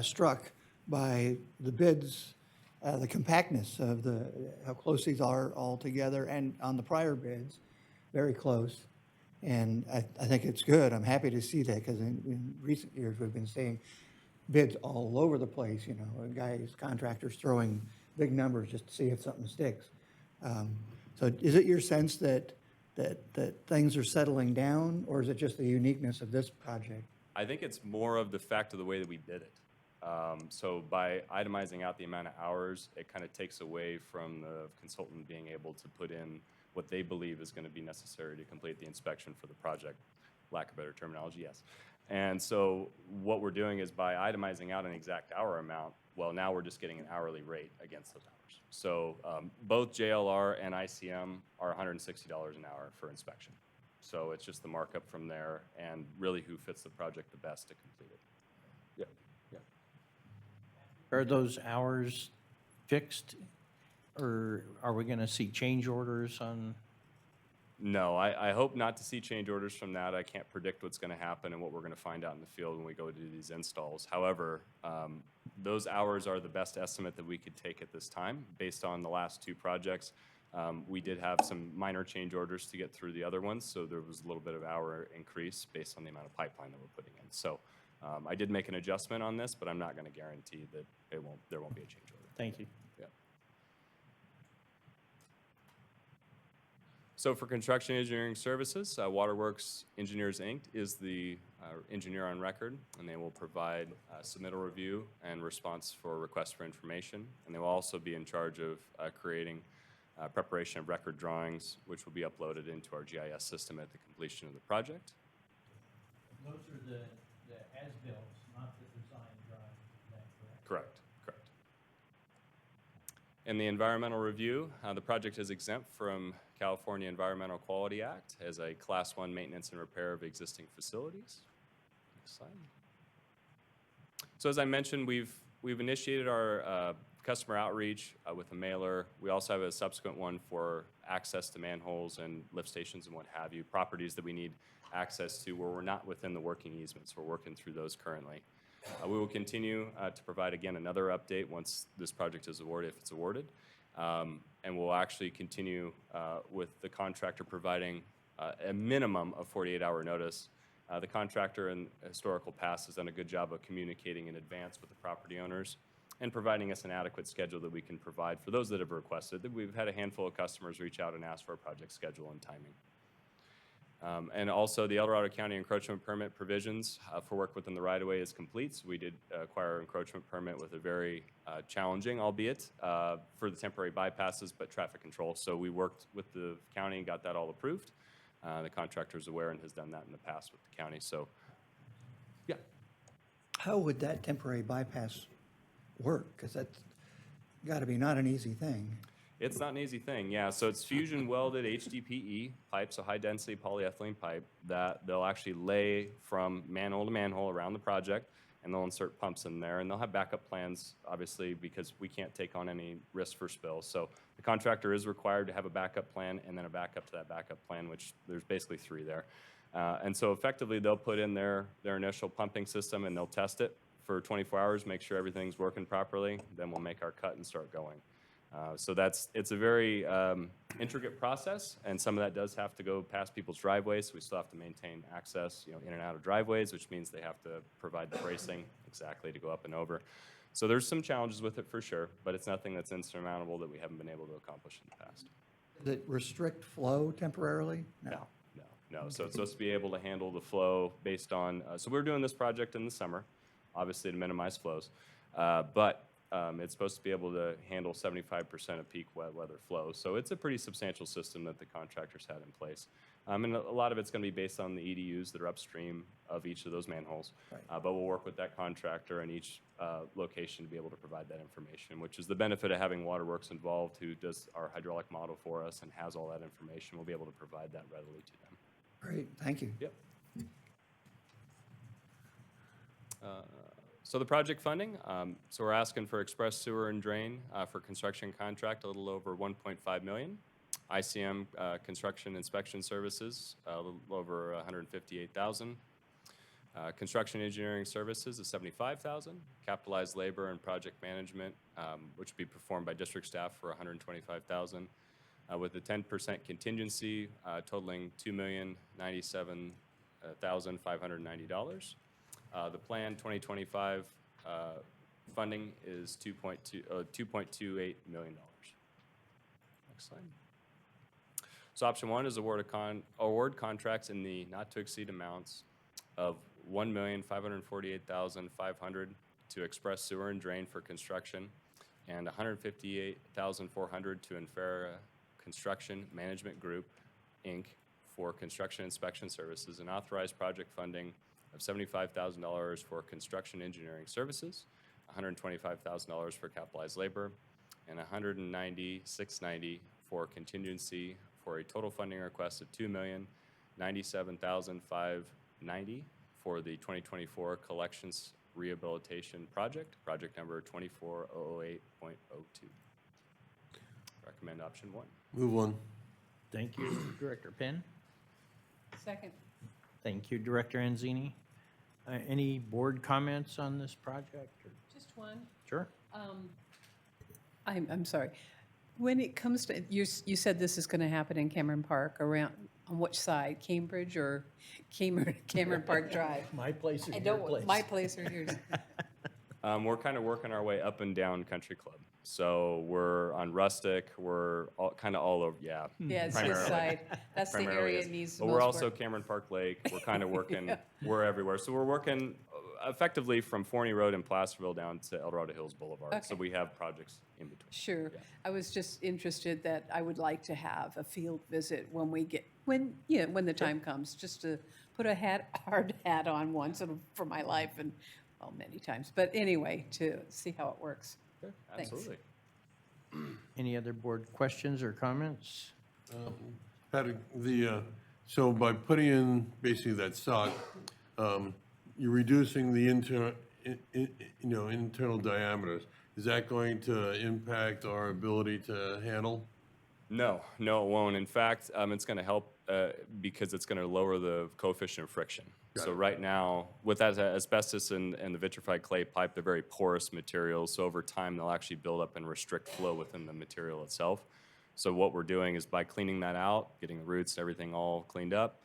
struck by the bids, the compactness of how close these are all together, and on the prior bids, very close. And I think it's good. I'm happy to see that, because in recent years, we've been seeing bids all over the place, contractors throwing big numbers just to see if something sticks. So is it your sense that things are settling down, or is it just the uniqueness of this project? I think it's more of the fact of the way that we did it. So by itemizing out the amount of hours, it kind of takes away from the consultant being able to put in what they believe is going to be necessary to complete the inspection for the project. Lack of better terminology, yes. And so what we're doing is by itemizing out an exact hour amount, well, now we're just getting an hourly rate against those hours. So both JLR and ICM are $160 an hour for inspection. So it's just the markup from there and really who fits the project the best to complete it. Yeah. Are those hours fixed, or are we going to see change orders on? No, I hope not to see change orders from that. I can't predict what's going to happen and what we're going to find out in the field when we go to do these installs. However, those hours are the best estimate that we could take at this time based on the last 2 projects. We did have some minor change orders to get through the other ones, so there was a little bit of hour increase based on the amount of pipeline that we're putting in. So I did make an adjustment on this, but I'm not going to guarantee that there won't be a change order. Thank you. Yeah. So for construction engineering services, Waterworks Engineers, Inc. is the engineer on record, and they will provide submittal review and response for requests for information. And they will also be in charge of creating preparation of record drawings, which will be uploaded into our GIS system at the completion of the project. Those are the as-built, not the design drawings, is that correct? Correct. In the environmental review, the project is exempt from California Environmental Quality Act as a Class 1 maintenance and repair of existing facilities. Next slide. So as I mentioned, we've initiated our customer outreach with a mailer. We also have a subsequent one for access to manholes and lift stations and what have you, properties that we need access to where we're not within the working easements. We're working through those currently. We will continue to provide, again, another update once this project is awarded, if it's awarded. And we'll actually continue with the contractor providing a minimum of 48-hour notice. The contractor in historical past has done a good job of communicating in advance with the property owners and providing us an adequate schedule that we can provide for those that have requested. We've had a handful of customers reach out and ask for a project schedule and timing. And also the El Dorado County encroachment permit provisions for work within the right-of-way is complete. So we did acquire an encroachment permit with a very challenging, albeit, for the temporary bypasses, but traffic control. So we worked with the county and got that all approved. The contractor is aware and has done that in the past with the county. So, yeah. How would that temporary bypass work? Because that's got to be not an easy thing. It's not an easy thing, yeah. So it's fusion welded HDPE pipe, so high density polyethylene pipe that they'll actually lay from manhole to manhole around the project, and they'll insert pumps in there, and they'll have backup plans, obviously, because we can't take on any risk for spills. So the contractor is required to have a backup plan and then a backup to that backup plan, which there's basically 3 there. And so effectively, they'll put in their initial pumping system and they'll test it for 24 hours, make sure everything's working properly. Then we'll make our cut and start going. So it's a very intricate process, and some of that does have to go past people's driveways. So we still have to maintain access, in and out of driveways, which means they have to provide the bracing exactly to go up and over. So there's some challenges with it for sure, but it's nothing that's insurmountable that we haven't been able to accomplish in the past. Does it restrict flow temporarily? No. So it's supposed to be able to handle the flow based on, so we're doing this project in the summer, obviously to minimize flows, but it's supposed to be able to handle 75% of peak weather flow. So it's a pretty substantial system that the contractors had in place. And a lot of it's going to be based on the EDUs that are upstream of each of those manholes. Right. But we'll work with that contractor in each location to be able to provide that information, which is the benefit of having Waterworks involved, who does our hydraulic model for us and has all that information. We'll be able to provide that readily to them. Great, thank you. Yep. So the project funding, so we're asking for express sewer and drain for construction contract, a little over 1.5 million. ICM construction inspection services, a little over 158,000. Construction engineering services is 75,000. Capitalized labor and project management, which would be performed by district staff for 125,000. With a 10% contingency totaling $2,097,590. The plan 2025 funding is $2.28 million. Next slide. So option 1 is award contracts in the not to exceed amounts of $1,548,500 to Express Sewer and Drain for construction, and $158,400 to Infera Construction Management Group, Inc. for construction inspection services, and authorized project funding of $75,000 for construction engineering services, $125,000 for capitalized labor, and $196,990 for contingency, for a total funding request of $2,097,590 for the 2024 Collections Rehabilitation Project, project number 2408.02. Recommend option 1. Move on. Thank you, Director Penn. Second. Thank you, Director Anzini. Any board comments on this project? Or- Just one. Sure. I'm sorry. When it comes to, you said this is going to happen in Cameron Park, around, on which side? Cambridge or Cameron Park Drive? My place or I your don't, place? my place or yours? We're kind of working our way up and down Country Club. So we're on Rustic, we're kind of all over, yeah. Yeah, it's this primarily. side. That's the Primarily area is. it needs the But most we're also work. Cameron Park Lake, we're kind of working, we're everywhere. So we're working effectively from Forney Road in Placerville down to El Dorado Hills Boulevard. So Okay. we have projects in between. Sure. Yeah. I was just interested that I would like to have a field visit when when the time comes, just to put a hard hat on once for my life and, well, many times. But anyway, to see how it works. Thanks. Absolutely. Any other board questions or comments? Patrick, so by putting in basically that sock, you're reducing the internal diameters. Is that going to impact our ability to handle? No, it won't. In fact, it's going to help because it's going to lower the coefficient of friction. Got So it. right now, with that asbestos and the vitrified clay pipe, they're very porous materials. So over time, they'll actually build up and restrict flow within the material itself. So what we're doing is by cleaning that out, getting the roots and everything all cleaned up,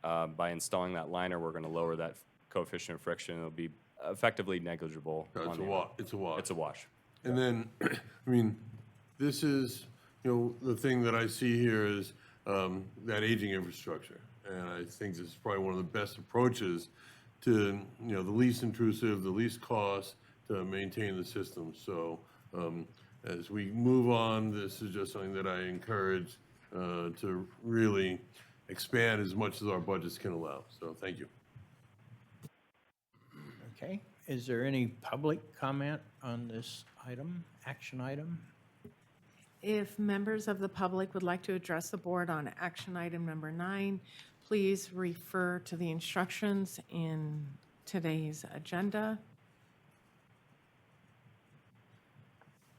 by installing that liner, we're going to lower that coefficient of friction. It'll be effectively negligible. It's on a the- wash. It's a wash. It's a wash. And then, I mean, this is, the thing that I see here is that aging infrastructure. And I think this is probably one of the best approaches to, the least intrusive, the least cost to maintain the system. So as we move on, this is just something that I encourage to really expand as much as our budgets can allow. So thank you. Okay. Is there any public comment on this item, action item? If members of the public would like to address the board on action item number 9, please refer to the instructions in today's agenda.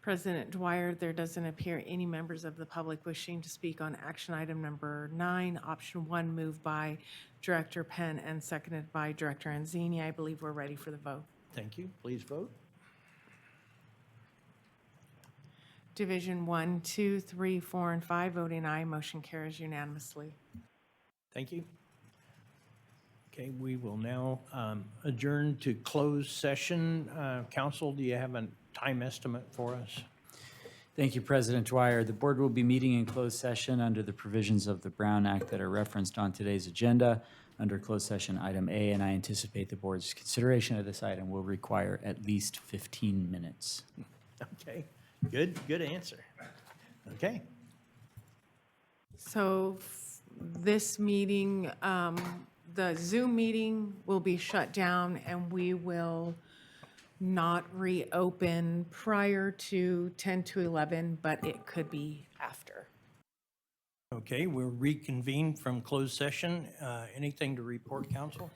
President Dwyer, there doesn't appear any members of the public wishing to speak on action item number 9. Option 1 moved by Director Penn and seconded by Director Anzini. I believe we're ready for the vote. Thank you. Please vote. Division 1, 2, 3, 4, and 5, voting aye. Motion carries unanimously. Thank you. Okay, we will now adjourn to closed session. Council, do you have a time estimate for us? Thank you, President Dwyer. The board will be meeting in closed session under the provisions of the Brown Act that are referenced on today's agenda under closed session item A, and I anticipate the board's consideration of this item will require at least 15 minutes. Okay, good answer. Okay, So this meeting, the Zoom meeting will be shut down and we will not reopen prior to 10 to 11, but it could be after. okay, we'll reconvene from closed session. Anything to report, council?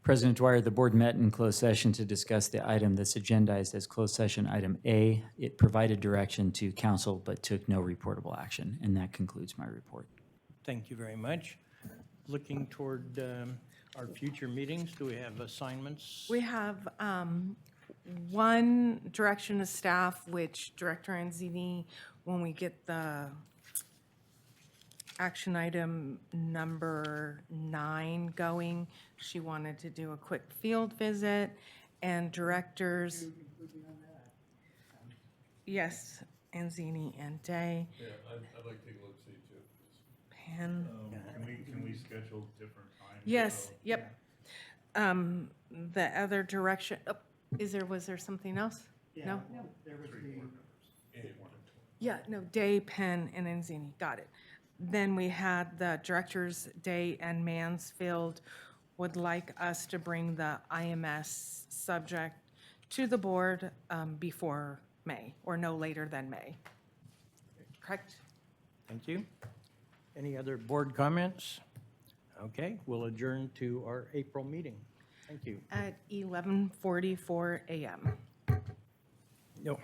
President Dwyer, the board met in closed session to discuss the item that's agendized as closed session item A. It provided direction to council but took no reportable action, and that concludes my report. Thank you very much. Looking toward our future meetings, do we have assignments? We have one direction to staff, which Director Anzini, when we get the action item number 9 going, she wanted to do a quick field visit, and directors. Yes, Anzini and Day. Yeah, I'd like to take a look, see too. Penn. Can we schedule different times? Yes, yep. The other direction, was there something else? No? There was the, Yeah, no, Day, Penn, and Anzini, got it. Then we had the directors, Day and Mansfield, would like us to bring the IMS subject to the board before May, or no later than May. Correct? Thank you. Any other board comments? Okay, we'll adjourn to our April meeting. Thank you. At 11:44 a.m. No.